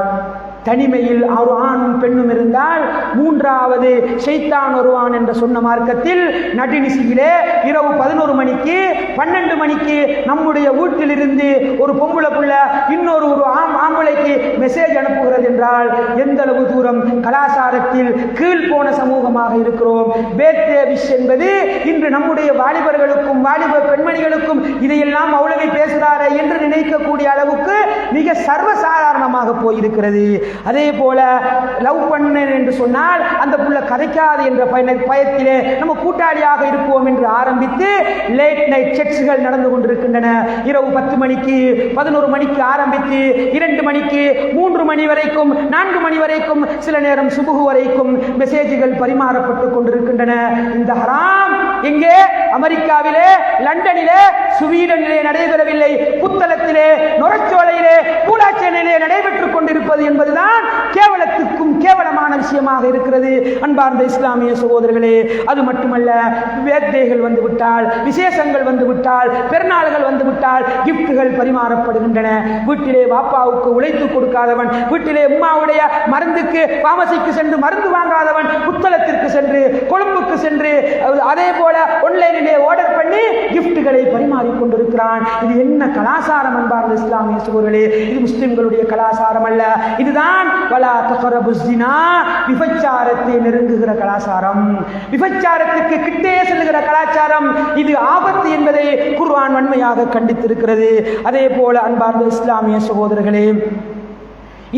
Speaker 1: தனிமையில் ஒரு ஆணும் பெண்ணும் இருந்தால் 3வது ஷைத்தான் வருவான் என்று சொன்ன மார்க்கத்தில் நடுநிசியிலே இரவு 11 மணிக்கு 12 மணிக்கு நம்முடைய வீட்டிலிருந்து ஒரு பொம்பளை புள்ள இன்னொரு ஆம்பளைக்கு மெசேஜ் அனுப்புகிறது என்றால் எந்த அளவு தூரம் கலாச்சாரத்தில் கீழ் போன சமூகமாக இருக்கிறோம். பேர்த்டே விஷ் என்பது இன்று நம்முடைய வாலிபர்களுக்கும் வாலிப பெண்மணிகளுக்கும் இதையெல்லாம் அவ்வளவு பேசுகிறாரே என்று நினைக்கக்கூடிய அளவுக்கு மிக சர்வசாதாரணமாக போயிருக்கிறது. அதே போல லவ் பண்ணேன் என்று சொன்னால் அந்த புள்ள கதைக்காது என்ற பயத்திலே நம்ம கூட்டாளியாக இருப்போம் என்று ஆரம்பித்து லேட் நைட் செக்ஸ்கள் நடந்து கொண்டிருக்கின்றன. இரவு 10 மணிக்கு 11 மணிக்கு ஆரம்பித்து 2 மணிக்கு 3 மணி வரைக்கும் 4 மணி வரைக்கும் சில நேரம் சுபுகு வரைக்கும் மெசேஜ்கள் பரிமாறப்பட்டுக் கொண்டிருக்கின்றன. இந்த ஹராம் எங்கே? அமெரிக்காவிலே, லண்டனிலே, ஸ்வீடனிலே நடைபெறவில்லை, புத்தளத்திலே, நொரச்சோலையிலே, பூலாச்சேனையிலே நடைபெற்றுக் கொண்டிருப்பது என்பதுதான் கேவலத்துக்கும் கேவலமான விஷயமாக இருக்கிறது. அன்பார்ந்த இஸ்லாமிய சகோதரர்களே, அது மட்டுமல்ல, பேர்த்டேகள் வந்துவிட்டால், விசேஷங்கள் வந்துவிட்டால், பெருநாள்கள் வந்துவிட்டால் கிஃப்ட்கள் பரிமாறப்படுகின்றன. வீட்டிலே பாப்பாவுக்கு உழைத்து கொடுக்காதவன், வீட்டிலே உம்மாவுடைய மருந்துக்கு பாமசிக்கு சென்று மருந்து வாங்காதவன் புத்தளத்திற்கு சென்று, கொழும்புக்கு சென்று, அதே போல ஆன்லைனிலே ஆர்டர் பண்ணி கிஃப்ட்களை பரிமாறிக் கொண்டிருக்கிறான். இது என்ன கலாச்சாரம் அன்பார்ந்த இஸ்லாமிய சகோதரர்களே? இது முஸ்லிம்களுடைய கலாச்சாரம் அல்ல. இதுதான் வலா தக்ரபு ஸினா, விபச்சாரத்தை நெருங்குகிற கலாச்சாரம், விபச்சாரத்துக்கு கிட்டே செல்லுகிற கலாச்சாரம். இது ஆபத்து என்பதை குர்ஆன் வன்மையாக கண்டித்திருக்கிறது. அதே போல அன்பார்ந்த இஸ்லாமிய சகோதரர்களே,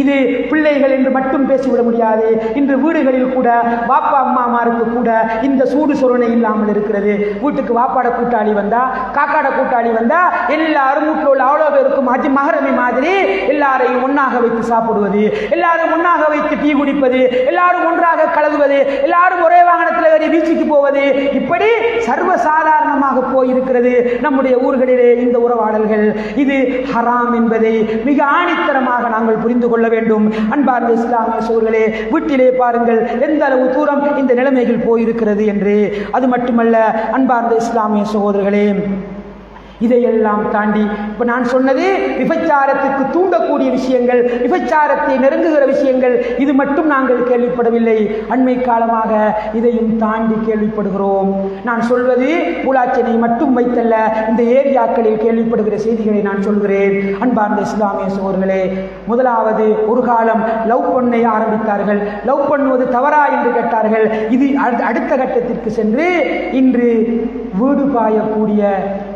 Speaker 1: இது பிள்ளைகள் என்று மட்டும் பேசிவிட முடியாது. இன்று வீடுகளில் கூட வாப்பா அம்மாமாருக்கு கூட இந்த சூடு சொரணை இல்லாமல் இருக்கிறது. வீட்டுக்கு வாப்பாட கூட்டாளி வந்தா, காக்காட கூட்டாளி வந்தா, எல்லாரும் வீட்டில் உள்ள அவ்வளோ பேருக்கும் மகரமி மாதிரி எல்லாரையும் ஒன்றாக வைத்து சாப்பிடுவது, எல்லாரும் ஒன்றாக வைத்து டீ குடிப்பது, எல்லாரும் ஒன்றாக கலந்துவது, எல்லாரும் ஒரே வாகனத்தில் ஏறி பீச்சுக்கு போவது, இப்படி சர்வசாதாரணமாக போயிருக்கிறது நம்முடைய ஊர்களிலே இந்த உறவாடல்கள். இது ஹராம் என்பதை மிக ஆணித்தரமாக நாங்கள் புரிந்து கொள்ள வேண்டும். அன்பார்ந்த இஸ்லாமிய சகோதரர்களே, வீட்டிலே பாருங்கள் எந்த அளவு தூரம் இந்த நிலைமைகள் போயிருக்கிறது என்று. அது மட்டுமல்ல அன்பார்ந்த இஸ்லாமிய சகோதரர்களே, இதையெல்லாம் தாண்டி இப்போ நான் சொன்னது விபச்சாரத்துக்கு தூண்டக்கூடிய விஷயங்கள், விபச்சாரத்தை நெருங்குகிற விஷயங்கள், இது மட்டும் நாங்கள் கேள்விப்படவில்லை. அண்மை காலமாக இதையும் தாண்டி கேள்விப்படுகிறோம். நான் சொல்வது பூலாச்சனை மட்டும் வைத்தல்ல, இந்த ஏரியாக்களில் கேள்விப்படுகிற செய்திகளை நான் சொல்கிறேன். அன்பார்ந்த இஸ்லாமிய சகோதரர்களே, முதலாவது ஒரு காலம் லவ் பண்ணை ஆரம்பித்தார்கள். லவ் பண்ணுவது தவறா என்று கேட்டார்கள். இது அடுத்த கட்டத்திற்கு சென்று இன்று வீடு பாயக்கூடிய,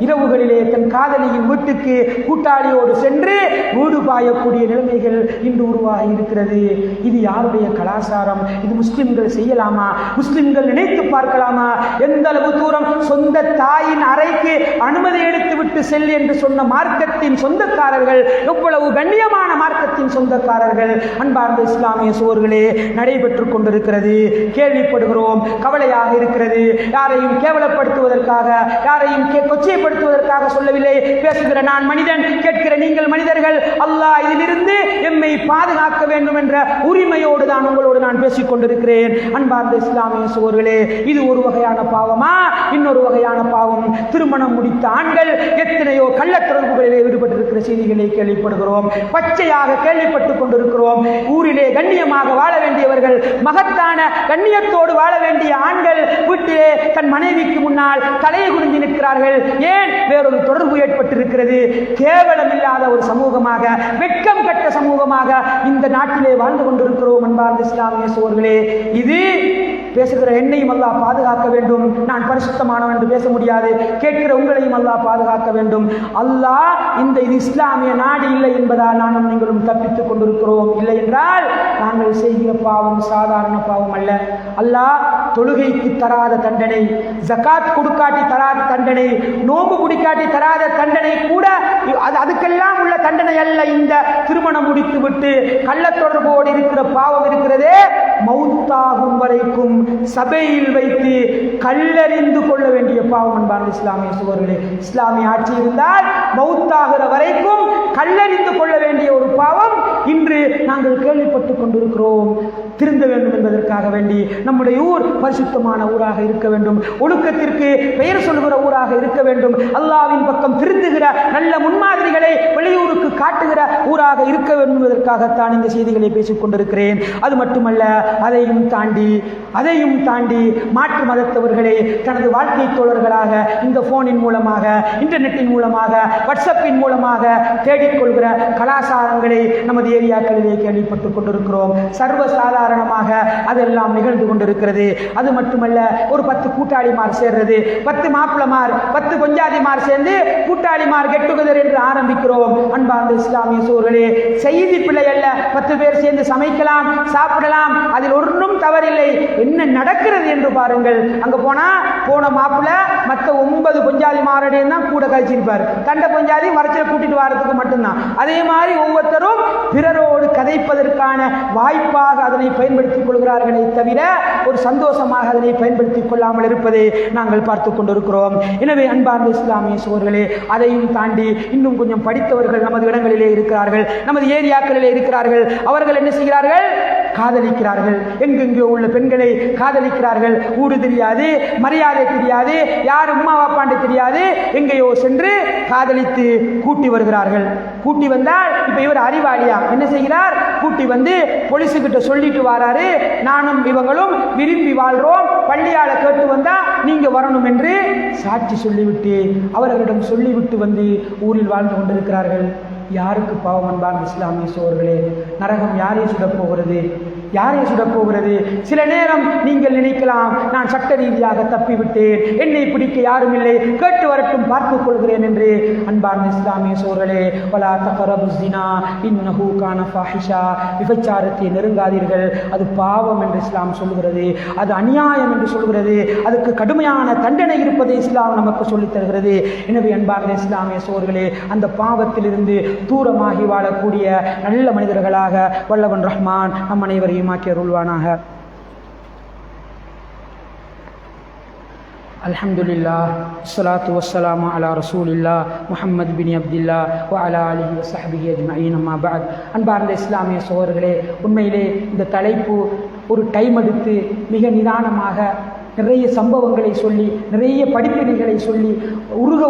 Speaker 1: இரவுகளிலே தன் காதலியின் வீட்டுக்கு கூட்டாளியோடு சென்று வீடு பாயக்கூடிய நிலைமைகள் இன்று உருவாகி இருக்கிறது. இது யாருடைய கலாச்சாரம்? இது முஸ்லிம்கள் செய்யலாமா? முஸ்லிம்கள் நினைத்து பார்க்கலாமா? எந்த அளவு தூரம் சொந்த தாயின் அறைக்கு அனுமதி எடுத்து விட்டு செல் என்று சொன்ன மார்க்கத்தின் சொந்தக்காரர்கள், எவ்வளவு கண்ணியமான மார்க்கத்தின் சொந்தக்காரர்கள் அன்பார்ந்த இஸ்லாமிய சோர்களே நடைபெற்றுக் கொண்டிருக்கிறது. கேள்விப்படுகிறோம், கவலையாக இருக்கிறது. யாரையும் கேவலப்படுத்துவதற்காக, யாரையும் கொச்சைப்படுத்துவதற்காக சொல்லவில்லை. பேசுகிற நான் மனிதன், கேட்கிற நீங்கள் மனிதர்கள். அல்லாஹ் இதிலிருந்து எம்மை பாதுகாக்க வேண்டும் என்ற உரிமையோடு தான் உங்களோடு நான் பேசிக் கொண்டிருக்கிறேன். அன்பார்ந்த இஸ்லாமிய சகோதரர்களே, இது ஒரு வகையான பாவமா? இன்னொரு வகையான பாவம். திருமணம் முடித்த ஆண்கள் எத்தனையோ கள்ள தொடர்புகளிலே ஈடுபட்டிருக்கிற செய்திகளை கேள்விப்படுகிறோம், பச்சையாக கேள்விப்பட்டுக் கொண்டிருக்கிறோம். ஊரிலே கண்ணியமாக வாழ வேண்டியவர்கள், மகத்தான கண்ணியத்தோடு வாழ வேண்டிய ஆண்கள் வீட்டிலே தன் மனைவிக்கு முன்னால் தலையை குனிந்து நிற்கிறார்கள். ஏன்? வேறொரு தொடர்பு ஏற்பட்டிருக்கிறது. கேவலம் இல்லாத ஒரு சமூகமாக, வெட்கம் கட்ட சமூகமாக இந்த நாட்டிலே வாழ்ந்து கொண்டிருக்கிறோம். அன்பார்ந்த இஸ்லாமிய சகோதரர்களே, இது பேசுகிற என்னையும் அல்லாஹ் பாதுகாக்க வேண்டும். நான் பரிசுத்தமானவன் என்று பேச முடியாது. கேட்கிற உங்களையும் அல்லாஹ் பாதுகாக்க வேண்டும். அல்லாஹ் இது இஸ்லாமிய நாடு இல்லை என்பதால் நானும் நீங்களும் தப்பித்துக் கொண்டிருக்கிறோம். இல்லை என்றால் நாங்கள் செய்கிற பாவம் சாதாரண பாவம் அல்ல. அல்லாஹ் தொழுகைக்கு தராத தண்டனை, ஜகாத் கொடுக்காட்டி தராத தண்டனை, நோம்பு குடிக்காட்டி தராத தண்டனை கூட அதுக்கெல்லாம் உள்ள தண்டனை அல்ல. இந்த திருமணம் முடித்து விட்டு கள்ள தொடர்போடு இருக்கிற பாவம் இருக்கிறதே, மௌத்தாகும் வரைக்கும் சபையில் வைத்து கல்லறிந்து கொள்ள வேண்டிய பாவம். அன்பான இஸ்லாமிய சகோதரர்களே, இஸ்லாமிய ஆட்சி இருந்தால் மௌத்தாகிற வரைக்கும் கல்லறிந்து கொள்ள வேண்டிய ஒரு பாவம் இன்று நாங்கள் கேள்விப்பட்டுக் கொண்டிருக்கிறோம். திருந்த வேண்டும் என்பதற்காக வேண்டி நம்முடைய ஊர் பரிசுத்தமான ஊராக இருக்க வேண்டும், ஒழுக்கத்திற்கு பெயர் சொல்கிற ஊராக இருக்க வேண்டும், அல்லாஹ்வின் பக்கம் திருந்துகிற நல்ல முன்மாதிரிகளை வெளியூருக்கு காட்டுகிற ஊராக இருக்க வேண்டும் என்பதற்காகத்தான் இந்த செய்திகளை பேசிக் கொண்டிருக்கிறேன். அது மட்டுமல்ல, அதையும் தாண்டி மாற்று மதத்தவர்களை தனது வாழ்க்கை தோழர்களாக இந்த போனின் மூலமாக, இன்டர்நெட்டின் மூலமாக, வாட்ஸ்அப்பின் மூலமாக தேடிக்கொள்கிற கலாச்சாரங்களை நமது ஏரியாக்களிலே கேள்விப்பட்டுக் கொண்டிருக்கிறோம். சர்வசாதாரணமாக அதெல்லாம் நிகழ்ந்து கொண்டிருக்கிறது. அது மட்டுமல்ல, ஒரு 10 கூட்டாளிமார் சேர்றது, 10 மாப்பிளமார், 10 பஞ்சாதிமார் சேர்ந்து கூட்டாளிமார் கெட் டுகெதர் என்று ஆரம்பிக்கிறோம். அன்பார்ந்த இஸ்லாமிய சகோதரர்களே, செய்தி பிழை அல்ல. 10 பேர் சேர்ந்து சமைக்கலாம், சாப்பிடலாம், அதில் ஒன்றும் தவறில்லை. என்ன நடக்கிறது என்று பாருங்கள். அங்க போன மாப்பிள்ள மற்ற 9 பஞ்சாதிமாரோடையும் தான் கூட கழிச்சிருப்பார். கண்ட பஞ்சாதி மறைச்சல் கூட்டிட்டு வரதுக்கு மட்டும்தான். அதே மாதிரி ஒவ்வொருத்தரும் பிறரோடு கதைப்பதற்கான வாய்ப்பாக அதனை பயன்படுத்திக் கொள்கிறார்களே தவிர ஒரு சந்தோஷமாக அதனை பயன்படுத்திக் கொள்ளாமல் இருப்பதை நாங்கள் பார்த்து கொண்டிருக்கிறோம். எனவே அன்பார்ந்த இஸ்லாமிய சகோதரர்களே, அதையும் தாண்டி இன்னும் கொஞ்சம் படித்தவர்கள் நமது இடங்களிலே இருக்கிறார்கள், நமது ஏரியாக்களிலே இருக்கிறார்கள். அவர்கள் என்ன செய்கிறார்கள்? காதலிக்கிறார்கள். எங்கெங்கோ உள்ள பெண்களை காதலிக்கிறார்கள். ஊடு தெரியாது, மரியாதை தெரியாது, யார் அம்மா வாப்பாண்டு தெரியாது, எங்கேயோ சென்று காதலித்து கூட்டி வருகிறார்கள். கூட்டி வந்தால் இப்ப இவர் அறிவாளியா என்ன செய்கிறார்? கூட்டி வந்து போலீஸுக்கிட்ட சொல்லிட்டு வராரு, நானும் இவங்களும் விரும்பி வாழ்றோம், பள்ளியால கேட்டு வந்தா நீங்க வரணும் என்று சாட்சி சொல்லிவிட்டு அவர்களிடம் சொல்லிவிட்டு வந்து ஊரில் வாழ்ந்து கொண்டிருக்கிறார்கள். யாருக்கு பாவம்? அன்பார்ந்த இஸ்லாமிய சகோதரர்களே, நரகம் யாரை சுடப் போகிறது? யாரை சுடப் போகிறது? சில நேரம் நீங்கள் நினைக்கலாம், நான் சட்ட ரீதியாக தப்பிவிட்டேன், என்னை பிடிக்க யாரும் இல்லை, கேட்டு வரட்டும், பார்த்துக் கொள்கிறேன் என்று. அன்பார்ந்த இஸ்லாமிய சகோதரர்களே, வலா தக்ரபு ஸினா இன்னஹு கான ஃபாஹிஷா, விபச்சாரத்தை நெருங்காதீர்கள், அது பாவம் என்று இஸ்லாம் சொல்கிறது, அது அநியாயம் என்று சொல்கிறது, அதுக்கு கடுமையான தண்டனை இருப்பதை இஸ்லாம் நமக்கு சொல்லித் தருகிறது. எனவே அன்பார்ந்த இஸ்லாமிய சகோதரர்களே, அந்த பாவத்திலிருந்து தூரமாகி வாழக்கூடிய நல்ல மனிதர்களாக வல்லவன் ரஹ்மான் நம் அனைவரையும் ஆக்கி அருள்வானாக. அல்ஹம்துலில்லாஹ், ஸலாத்து வஸ்ஸலாமு அலா ரசூலில்லாஹ் முஹம்மது பின் அப்துல்லாஹ் வ அலா ஆலிஹி வ ஸஹ்பிஹி அஜ்மஈன். அம்மா பஅத். அன்பார்ந்த இஸ்லாமிய சகோதரர்களே, உண்மையிலே இந்த தலைப்பு ஒரு டைம் எடுத்து மிக நிதானமாக நிறைய சம்பவங்களை சொல்லி நிறைய படிப்பினைகளை சொல்லி உருக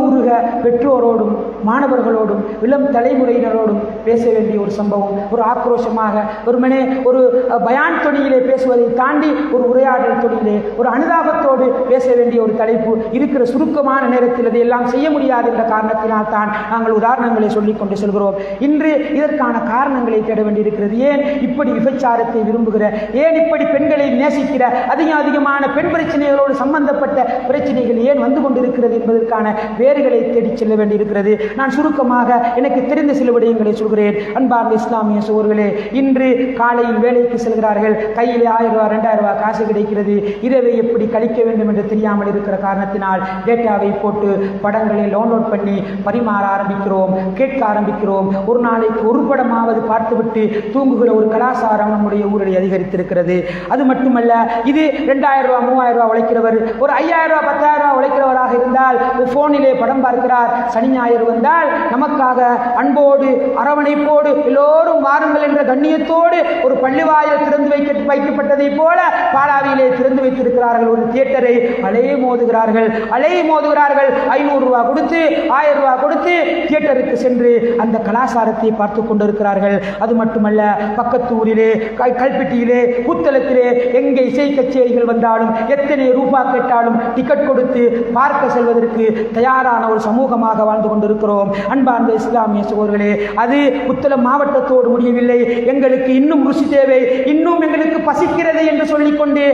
Speaker 1: பெற்றோரோடும் மாணவர்களோடும் இளம் தலைமுறையினரோடும் பேச வேண்டிய ஒரு சம்பவம். ஒரு ஆக்ரோஷமாக ஒருமனே ஒரு பயான் தொனியிலே பேசுவதை தாண்டி ஒரு உரையாடல் தொனியிலே ஒரு அனுதாபத்தோடு பேச வேண்டிய ஒரு தலைப்பு இருக்கிற சுருக்கமான நேரத்தில் இதையெல்லாம் செய்ய முடியாது என்ற காரணத்தினால் தான் நாங்கள் உதாரணங்களை சொல்லிக் கொண்டு செல்கிறோம். இன்று இதற்கான காரணங்களை தேட வேண்டியிருக்கிறது. ஏன் இப்படி விபச்சாரத்தை விரும்புகிற, ஏன் இப்படி பெண்களை நேசிக்கிற, அதிகமான பெண் பிரச்சனைகளோடு சம்பந்தப்பட்ட பிரச்சனைகள் ஏன் வந்து கொண்டிருக்கிறது என்பதற்கான வேறுகளை தேடிச் செல்ல வேண்டியிருக்கிறது. நான் சுருக்கமாக எனக்கு தெரிந்த சில விடயங்களை சொல்கிறேன். அன்பார்ந்த இஸ்லாமிய சகோதரர்களே, இன்று காலையில் வேலைக்கு செல்கிறார்கள், கையிலே 1000 ரூபாய் 2000 ரூபாய் காசு கிடைக்கிறது. இரவை எப்படி கழிக்க வேண்டும் என்று தெரியாமல் இருக்கிற காரணத்தினால் டேட்டாவை போட்டு படங்களை டவுன்லோட் பண்ணி பரிமாற ஆரம்பிக்கிறோம், கேட்க ஆரம்பிக்கிறோம். ஒரு நாளைக்கு ஒரு படமாவது பார்த்துவிட்டு தூங்குகிற ஒரு கலாச்சாரம் நம்முடைய ஊரில் அதிகரித்திருக்கிறது. அது மட்டுமல்ல, இது 2000 ரூபாய் 3000 ரூபாய் உழைக்கிறவர், ஒரு 5000 ரூபாய் 10,000 ரூபாய் உழைக்கிறவராக இருந்தால் போனிலே படம் பார்க்கிறார். சனி ஞாயிறு வந்தால் நமக்காக அன்போடு அரவணைப்போடு எல்லோரும் வாருங்கள் என்ற கண்ணியத்தோடு ஒரு பள்ளிவாயில் திறந்து வைக்கப்பட்டதை போல பாலாவியிலே திறந்து வைத்திருக்கிறார்கள். ஒரு தியேட்டரை அலையை மோதுகிறார்கள். 500 ரூபாய் கொடுத்து 1000 ரூபாய் கொடுத்து தியேட்டருக்கு சென்று அந்த கலாச்சாரத்தை பார்த்து கொண்டிருக்கிறார்கள். அது மட்டுமல்ல, பக்கத்து ஊரிலே கல்பெட்டியிலே புத்தளத்திலே எங்கே இசை கச்சேரிகள் வந்தாலும் எத்தனை ரூபாய் கேட்டாலும் டிக்கெட் கொடுத்து பார்க்க செல்வதற்கு தயாரான ஒரு சமூகமாக வாழ்ந்து கொண்டிருக்கிறோம். அன்பார்ந்த இஸ்லாமிய சகோதரர்களே, அது புத்தளம் மாவட்டத்தோடு முடியவில்லை. எங்களுக்கு இன்னும் ருசி தேவை, இன்னும் எங்களுக்கு பசிக்கிறது என்று சொல்லிக்கொண்டு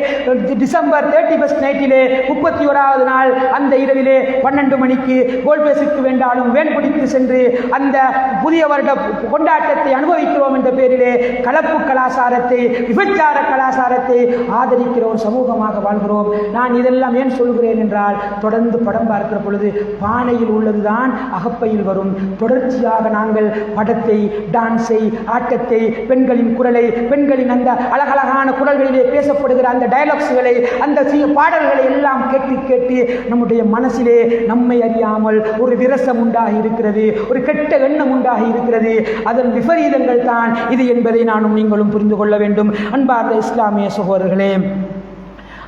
Speaker 1: டிசம்பர் 31 நைட்டிலே 31வது நாள் அந்த இரவிலே 12 மணிக்கு கோல்பேஸுக்கு வேண்டாலும் வேன் பிடித்து சென்று அந்த புதிய வருட கொண்டாட்டத்தை அனுபவிக்கிறோம் என்ற பேரிலே கலப்பு கலாச்சாரத்தை, விபச்சார கலாச்சாரத்தை ஆதரிக்கிற ஒரு சமூகமாக வாழ்கிறோம். நான் இதெல்லாம் ஏன் சொல்கிறேன் என்றால், தொடர்ந்து படம் பார்க்கிற பொழுது பானையில் உள்ளதுதான் அகப்பையில் வரும். தொடர்ச்சியாக நாங்கள் படத்தை, டான்ஸை, ஆட்டத்தை, பெண்களின் குரலை, பெண்களின் அந்த அழகழகான குரல்களிலே பேசப்படுகிற அந்த டயலாக்ஸ்களை, அந்த பாடல்களை எல்லாம் கேட்டு கேட்டு நம்முடைய மனசிலே நம்மை அறியாமல் ஒரு விரசம் உண்டாகி இருக்கிறது, ஒரு கெட்ட எண்ணம் உண்டாகி இருக்கிறது. அதன் விபரீதங்கள் தான் இது என்பதை நானும் நீங்களும் புரிந்து கொள்ள வேண்டும். அன்பார்ந்த இஸ்லாமிய சகோதரர்களே,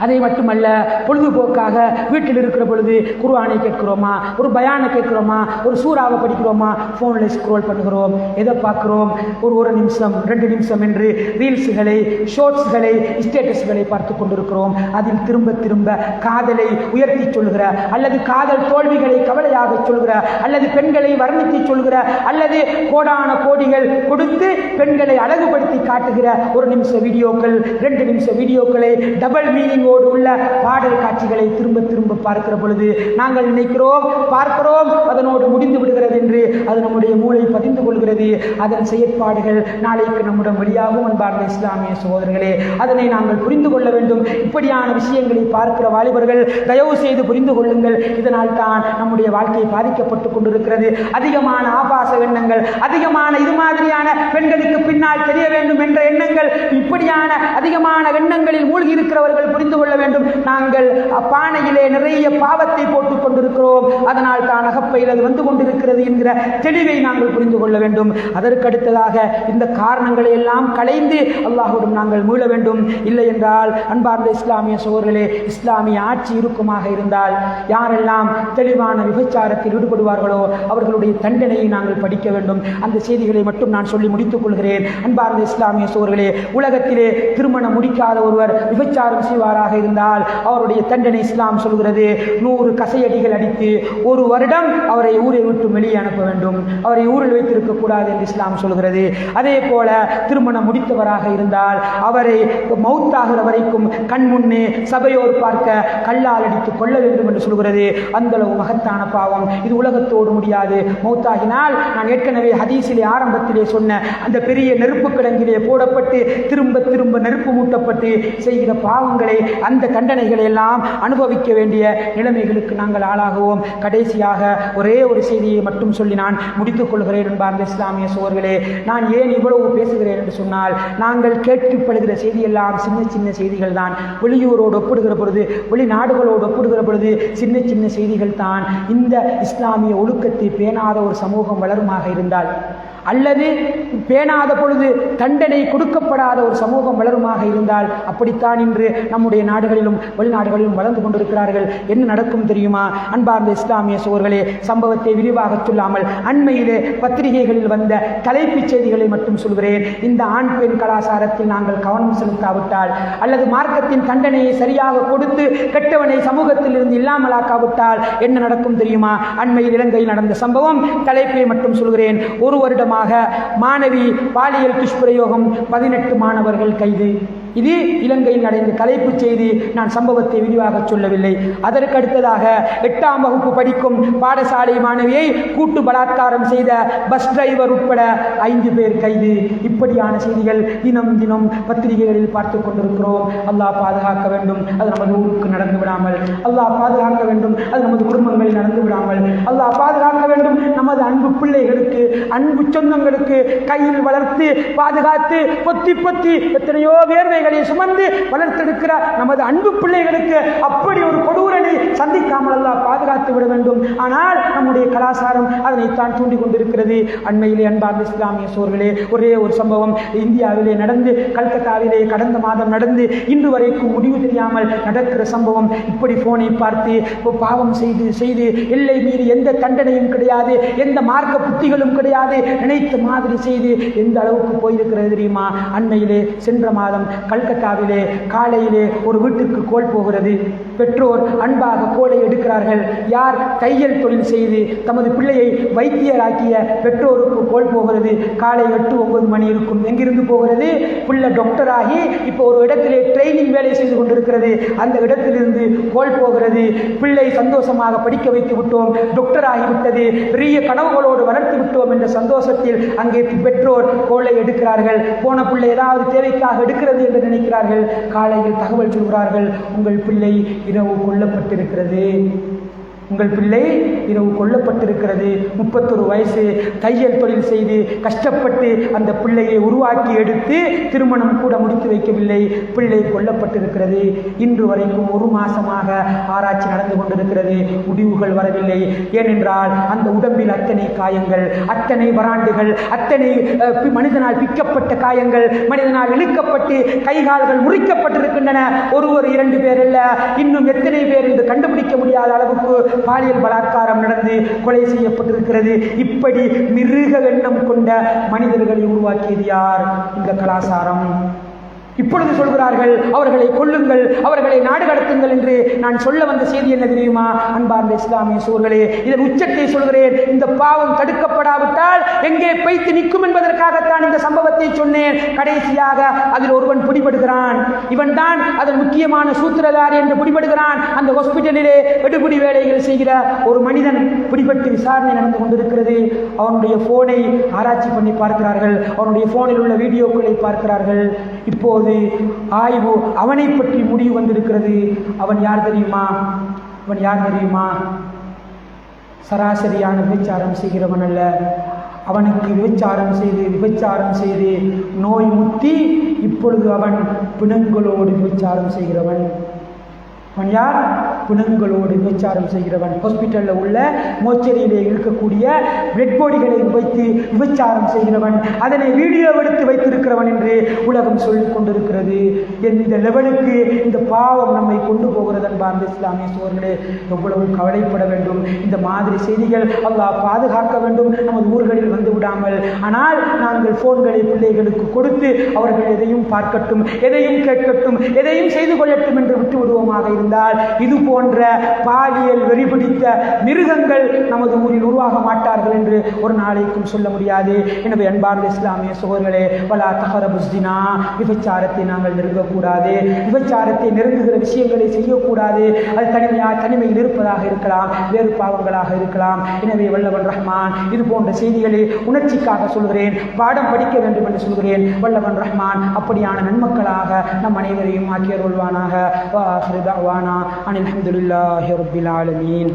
Speaker 1: அதை மட்டுமல்ல, பொழுதுபோக்காக வீட்டில் இருக்கிற பொழுது குர்ஆனை கேட்கிறோமா, ஒரு பயானை கேட்கிறோமா, ஒரு சூறாவை படிக்கிறோமா, ஃபோனில் ஸ்க்ரோல் பண்ணுகிறோம். எதை பார்க்கிறோம்? ஒரு நிமிஷம் 2 நிமிஷம் என்று ரீல்ஸுகளை, ஷார்ட்ஸ்களை, ஸ்டேட்டஸ்களை பார்த்து கொண்டிருக்கிறோம். அதில் திரும்ப திரும்ப காதலை உயர்த்தி சொல்கிற, அல்லது காதல் தோல்விகளை கவலையாக சொல்கிற, அல்லது பெண்களை வர்ணித்து சொல்கிற, அல்லது கோடான கோடிகள் கொடுத்து பெண்களை அழகுபடுத்தி காட்டுகிற 1 நிமிஷ வீடியோக்கள், 2 நிமிஷ வீடியோக்களை, டபுள் மீனிங் உள்ள பாடல் காட்சிகளை திரும்ப திரும்ப பார்க்கிற பொழுது நாங்கள் நினைக்கிறோம், பார்க்கிறோம், அதனோடு முடிந்து விடுகிறது என்று அது நம்முடைய மூளை பதிந்து கொள்கிறது. அதன் செயற்பாடுகள் நாளைக்கு நம்முடைய வழியாகும். அன்பார்ந்த இஸ்லாமிய சகோதரர்களே, அதனை நாங்கள் புரிந்து கொள்ள வேண்டும். இப்படியான விஷயங்களை பார்க்கிற வாலிபர்கள் தயவு செய்து புரிந்து கொள்ளுங்கள். இதனால் தான் நம்முடைய வாழ்க்கை பாதிக்கப்பட்டுக் கொண்டிருக்கிறது. அதிகமான ஆபாச எண்ணங்கள், அதிகமான இது மாதிரியான பெண்களுக்கு பின்னால் தெரிய வேண்டும் என்ற எண்ணங்கள், இப்படியான அதிகமான எண்ணங்களில் மூழ்கி இருக்கிறவர்கள் புரிந்து கொள்ள வேண்டும். நாங்கள் பானையிலே நிறைய பாவத்தை போட்டுக் கொண்டிருக்கிறோம், அதனால் தான் அகப்பையில் அது வந்து கொண்டிருக்கிறது என்கிற தெளிவை நாங்கள் புரிந்து கொள்ள வேண்டும். அதற்கடுத்ததாக இந்த காரணங்களை எல்லாம் களைந்து அல்லாஹ்வுடன் நாங்கள் மீள வேண்டும். இல்லை என்றால் அன்பார்ந்த இஸ்லாமிய சகோதரர்களே, இஸ்லாமிய ஆட்சி இருக்குமாக இருந்தால் யாரெல்லாம் தெளிவான விபச்சாரத்தில் ஈடுபடுவார்களோ அவர்களுடைய தண்டனையை நாங்கள் படிக்க வேண்டும். அந்த செய்திகளை மட்டும் நான் சொல்லி முடித்துக் கொள்கிறேன். அன்பார்ந்த இஸ்லாமிய சகோதரர்களே, உலகத்திலே திருமணம் முடிக்காத ஒருவர் விபச்சாரம் செய்வாராக இருந்தால் அவருடைய தண்டனை இஸ்லாம் சொல்கிறது 100 கசையடிகள் அடித்து 1 வருடம் அவரை ஊரை விட்டு வெளியே அனுப்ப வேண்டும். அவரை ஊரில் வைத்திருக்க கூடாது என்று இஸ்லாம் சொல்கிறது. அதே போல திருமணம் முடித்தவராக இருந்தால் அவரை மௌத்தாகிற வரைக்கும் கண் முன்னே சபையோர் பார்க்க கல்லால் அடித்து கொள்ள வேண்டும் என்று சொல்கிறது. அந்த அளவு மகத்தான பாவம். இது உலகத்தோடு முடியாது. மௌத்தாகினால் நான் ஏற்கனவே ஹதீஸிலே ஆரம்பத்திலே சொன்ன அந்த பெரிய நெருப்பு கிடங்கிலே போடப்பட்டு திரும்ப திரும்ப நெருப்பு மூட்டப்பட்டு செய்கிற பாவங்களை, அந்த தண்டனைகளை எல்லாம் அனுபவிக்க வேண்டிய நிலைமைகளுக்கு நாங்கள் ஆளாகுவோம். கடைசியாக ஒரே ஒரு செய்தியை மட்டும் சொல்லி நான் முடித்துக் கொள்கிறேன். என்பார்ந்த இஸ்லாமிய சகோதரர்களே, நான் ஏன் இவ்வளவு பேசுகிறேன் என்று சொன்னால், நாங்கள் கேட்டுப்படுகிற செய்தியெல்லாம் சின்ன சின்ன செய்திகள் தான். வெளியூரோடு ஒப்பிடுகிற பொழுது, வெளிநாடுகளோடு ஒப்பிடுகிற பொழுது சின்ன சின்ன செய்திகள் தான். இந்த இஸ்லாமிய ஒழுக்கத்தை பேணாத ஒரு சமூகம் வளருமாக இருந்தால் அல்லது பேணாத பொழுது தண்டனை கொடுக்கப்படாத ஒரு சமூகம் வளருமாக இருந்தால், அப்படித்தான் இன்று நம்முடைய நாடுகளிலும் வெளிநாடுகளிலும் வளர்ந்து கொண்டிருக்கிறார்கள். என்ன நடக்கும் தெரியுமா? அன்பார்ந்த இஸ்லாமிய சோர்களே, சம்பவத்தை விரிவாக சொல்லாமல் அண்மையிலே பத்திரிகைகளில் வந்த தலைப்புச் செய்திகளை மட்டும் சொல்கிறேன். இந்த ஆண் பெண் கலாச்சாரத்தில் நாங்கள் கவனம் செலுத்தாவிட்டால், அல்லது மார்க்கத்தின் தண்டனையை சரியாக கொடுத்து கெட்டவனை சமூகத்தில் இருந்து இல்லாமலாக்காவிட்டால் என்ன நடக்கும் தெரியுமா? அண்மையில் இலங்கையில் நடந்த சம்பவம், தலைப்பை மட்டும் சொல்கிறேன். ஒரு வருடமாக மாணவி பாலியல் துஷ்பிரயோகம், 18 மாணவர்கள் கைது. இது இலங்கையில் நடந்த தலைப்புச் செய்தி. நான் சம்பவத்தை விரிவாக சொல்லவில்லை. அதற்கு அடுத்ததாக 8ஆம் வகுப்பு படிக்கும் பாடசாலை மாணவியை கூட்டு பலாத்காரம் செய்த பஸ் டிரைவர் உட்பட 5 பேர் கைது. இப்படியான செய்திகள் தினம் தினம் பத்திரிகைகளில் பார்த்து கொண்டிருக்கிறோம். அல்லாஹ் பாதுகாக்க வேண்டும், அது நமது ஊருக்கு நடந்து விடாமல். அல்லாஹ் பாதுகாக்க வேண்டும், அது நமது குடும்பங்களில் நடந்து விடாமல். அல்லாஹ் பாதுகாக்க வேண்டும், நமது அன்பு பிள்ளைகளுக்கு, அன்பு சொந்தங்களுக்கு கையில் வளர்த்து பாதுகாத்து பொத்தி பொத்தி எத்தனையோ வேர்வை சுமந்து வளர்த்தெடுக்கிற நமது அன்பு பிள்ளைகளுக்கு அப்படி ஒரு கொடூரனை சந்திக்காமல் அல்லாஹ் பாதுகாத்து விட வேண்டும். ஆனால் நம்முடைய கலாச்சாரம் அதனைத்தான் தூண்டிக் கொண்டிருக்கிறது. அண்மையிலே அன்பார்ந்த இஸ்லாமிய சோர்களே, ஒரே ஒரு சம்பவம் இந்தியாவிலே நடந்து, கல்கத்தாவிலே கடந்த மாதம் நடந்து இன்று வரைக்கும் முடிவு தெரியாமல் நடக்கிற சம்பவம். இப்படி போனை பார்த்து பாவம் செய்து செய்து எல்லை மீறி எந்த தண்டனையும் கிடையாது, எந்த மார்க்க புத்திகளும் கிடையாது, நினைத்த மாதிரி செய்து எந்த அளவுக்கு போயிருக்கிறது தெரியுமா? அண்மையிலே சென்ற மாதம் கல்கத்தாவிலே காலையிலே ஒரு வீட்டுக்கு கோல் போகிறது. பெற்றோர் அன்பாக கோலை எடுக்கிறார்கள். யார்? தையல் தொழில் செய்து தமது பிள்ளையை வைத்தியராக்கிய பெற்றோருக்கு கோல் போகிறது. காலை 8-9 மணி இருக்கும். எங்கிருந்து போகிறது? பிள்ளை டாக்டர் ஆகி இப்போ ஒரு இடத்திலே ட்ரைனிங் வேலை செய்து கொண்டிருக்கிறது. அந்த இடத்திலிருந்து கோல் போகிறது. பிள்ளை சந்தோஷமாக படிக்க வைத்து விட்டோம், டாக்டர் ஆகிவிட்டது, பெரிய கனவுகளோடு வளர்த்து விட்டோம் என்ற சந்தோஷத்தில் அங்கே பெற்றோர் கோலை எடுக்கிறார்கள். போன பிள்ளை ஏதாவது தேவைக்காக எடுக்கிறது என்று நினைக்கிறார்கள். காலையில் தகவல் சொல்கிறார்கள், உங்கள் பிள்ளை இரவு கொல்லப்பட்டிருக்கிறது, உங்கள் பிள்ளை இரவு கொல்லப்பட்டிருக்கிறது. 31 வயசு, தையல் தொழில் செய்து கஷ்டப்பட்டு அந்த பிள்ளையை உருவாக்கி எடுத்து திருமணம் கூட முடித்து வைக்கவில்லை, பிள்ளை கொல்லப்பட்டிருக்கிறது. இன்று வரைக்கும் 1 மாசமாக ஆராய்ச்சி நடந்து கொண்டிருக்கிறது, முடிவுகள் வரவில்லை. ஏனென்றால் அந்த உடம்பில் அத்தனை காயங்கள், அத்தனை வராண்டுகள், அத்தனை மனிதனால் பிக்கப்பட்ட காயங்கள், மனிதனால் இழுக்கப்பட்டு கைகால்கள் முறிக்கப்பட்டிருக்கின்றன. ஒருவர் 2 பேர் அல்ல, இன்னும் எத்தனை பேர் என்று கண்டுபிடிக்க முடியாத அளவுக்கு பாலியல் பலாத்காரம் நடந்து கொலை செய்யப்பட்டிருக்கிறது. இப்படி மிருக எண்ணம் கொண்ட மனிதர்களை உருவாக்கியது யார்? இந்த கலாச்சாரம். இப்பொழுது சொல்கிறார்கள், அவர்களை கொல்லுங்கள், அவர்களை நாடு கடத்துங்கள் என்று. நான் சொல்ல வந்த செய்தி என்ன தெரியுமா? அன்பார்ந்த இஸ்லாமிய சோர்களே, இதன் உச்சத்தை சொல்கிறேன். இந்த பாவம் தடுக்கப்படாவிட்டால் எங்கே பைத்து நிற்கும் என்பதற்காகத்தான் இந்த சம்பவத்தை சொன்னேன். கடைசியாக அதில் ஒருவன் பிடிபடுகிறான். இவன் தான் அதன் முக்கியமான சூத்திரதாரி என்று பிடிபடுகிறான். அந்த ஹாஸ்பிட்டலிலே எடுபிடி வேலைகள் செய்கிற ஒரு மனிதன் பிடிபட்டு விசாரணை நடந்து கொண்டிருக்கிறது. அவனுடைய போனை ஆராய்ச்சி பண்ணி பார்க்கிறார்கள், அவனுடைய போனில் உள்ள வீடியோக்களை பார்க்கிறார்கள். இப்போது ஆய்வு அவனை பற்றி முடிவு வந்திருக்கிறது. அவன் யார் தெரியுமா? அவன் யார் தெரியுமா? சராசரியான விபச்சாரம் செய்கிறவன் அல்ல. அவனுக்கு விபச்சாரம் செய்து நோய் முத்தி இப்பொழுது அவன் பிணங்களோடு விபச்சாரம் செய்கிறவன். அவன் யார்? பிணங்களோடு விபச்சாரம் செய்கிறவன். ஹாஸ்பிட்டலில் உள்ள மோச்சரியிலே இருக்கக்கூடிய டெட் பாடிகளை வைத்து விபச்சாரம் செய்கிறவன், அதனை வீடியோ எடுத்து வைத்திருக்கிறவன் என்று உலகம் சொல்லிக் கொண்டிருக்கிறது. எந்த லெவலுக்கு இந்த பாவம் நம்மை கொண்டு போகிறது அன்பார்ந்த இஸ்லாமிய சோர்களே, எவ்வளவு கவலைப்பட வேண்டும். இந்த மாதிரி செய்திகள் அல்லாஹ் பாதுகாக்க வேண்டும், நமது ஊர்களில் வந்து விடாமல். ஆனால் நாங்கள் போன்களை பிள்ளைகளுக்கு கொடுத்து அவர்கள் எதையும் பார்க்கட்டும், எதையும் கேட்கட்டும், எதையும் செய்து கொள்ளட்டும் என்று விட்டு விடுவோமாக இருந்தால் இது போன்ற பாலியல் வெறிபிடித்த மிருகங்கள் நமது ஊரில் உருவாக மாட்டார்கள் என்று ஒரு நாளைக்கும் சொல்ல முடியாது. எனவே அன்பார்ந்த இஸ்லாமிய சகோதரர்களே, வலா தஹரபுஸ் ஸினா, விபச்சாரத்தை நாங்கள் நெருங்கக்கூடாது, விபச்சாரத்தை நெருங்குகிற விஷயங்களை செய்யக்கூடாது. அது தனிமையில் இருப்பதாக இருக்கலாம், வேறு பாவங்களாக இருக்கலாம். எனவே வல்லவன் ரஹ்மான் இது போன்ற செய்திகளை உணர்ச்சிக்காக சொல்கிறேன், பாடம் படிக்க வேண்டும் என்று சொல்கிறேன். வல்லவன் ரஹ்மான் அப்படியான நன்மக்களாக நம் அனைவரையும் ஆக்கியருள்வானாக. வாஹிரு தஅவானா அனில் ஹம்துலில்லாஹி ரப்பில் ஆலமீன்.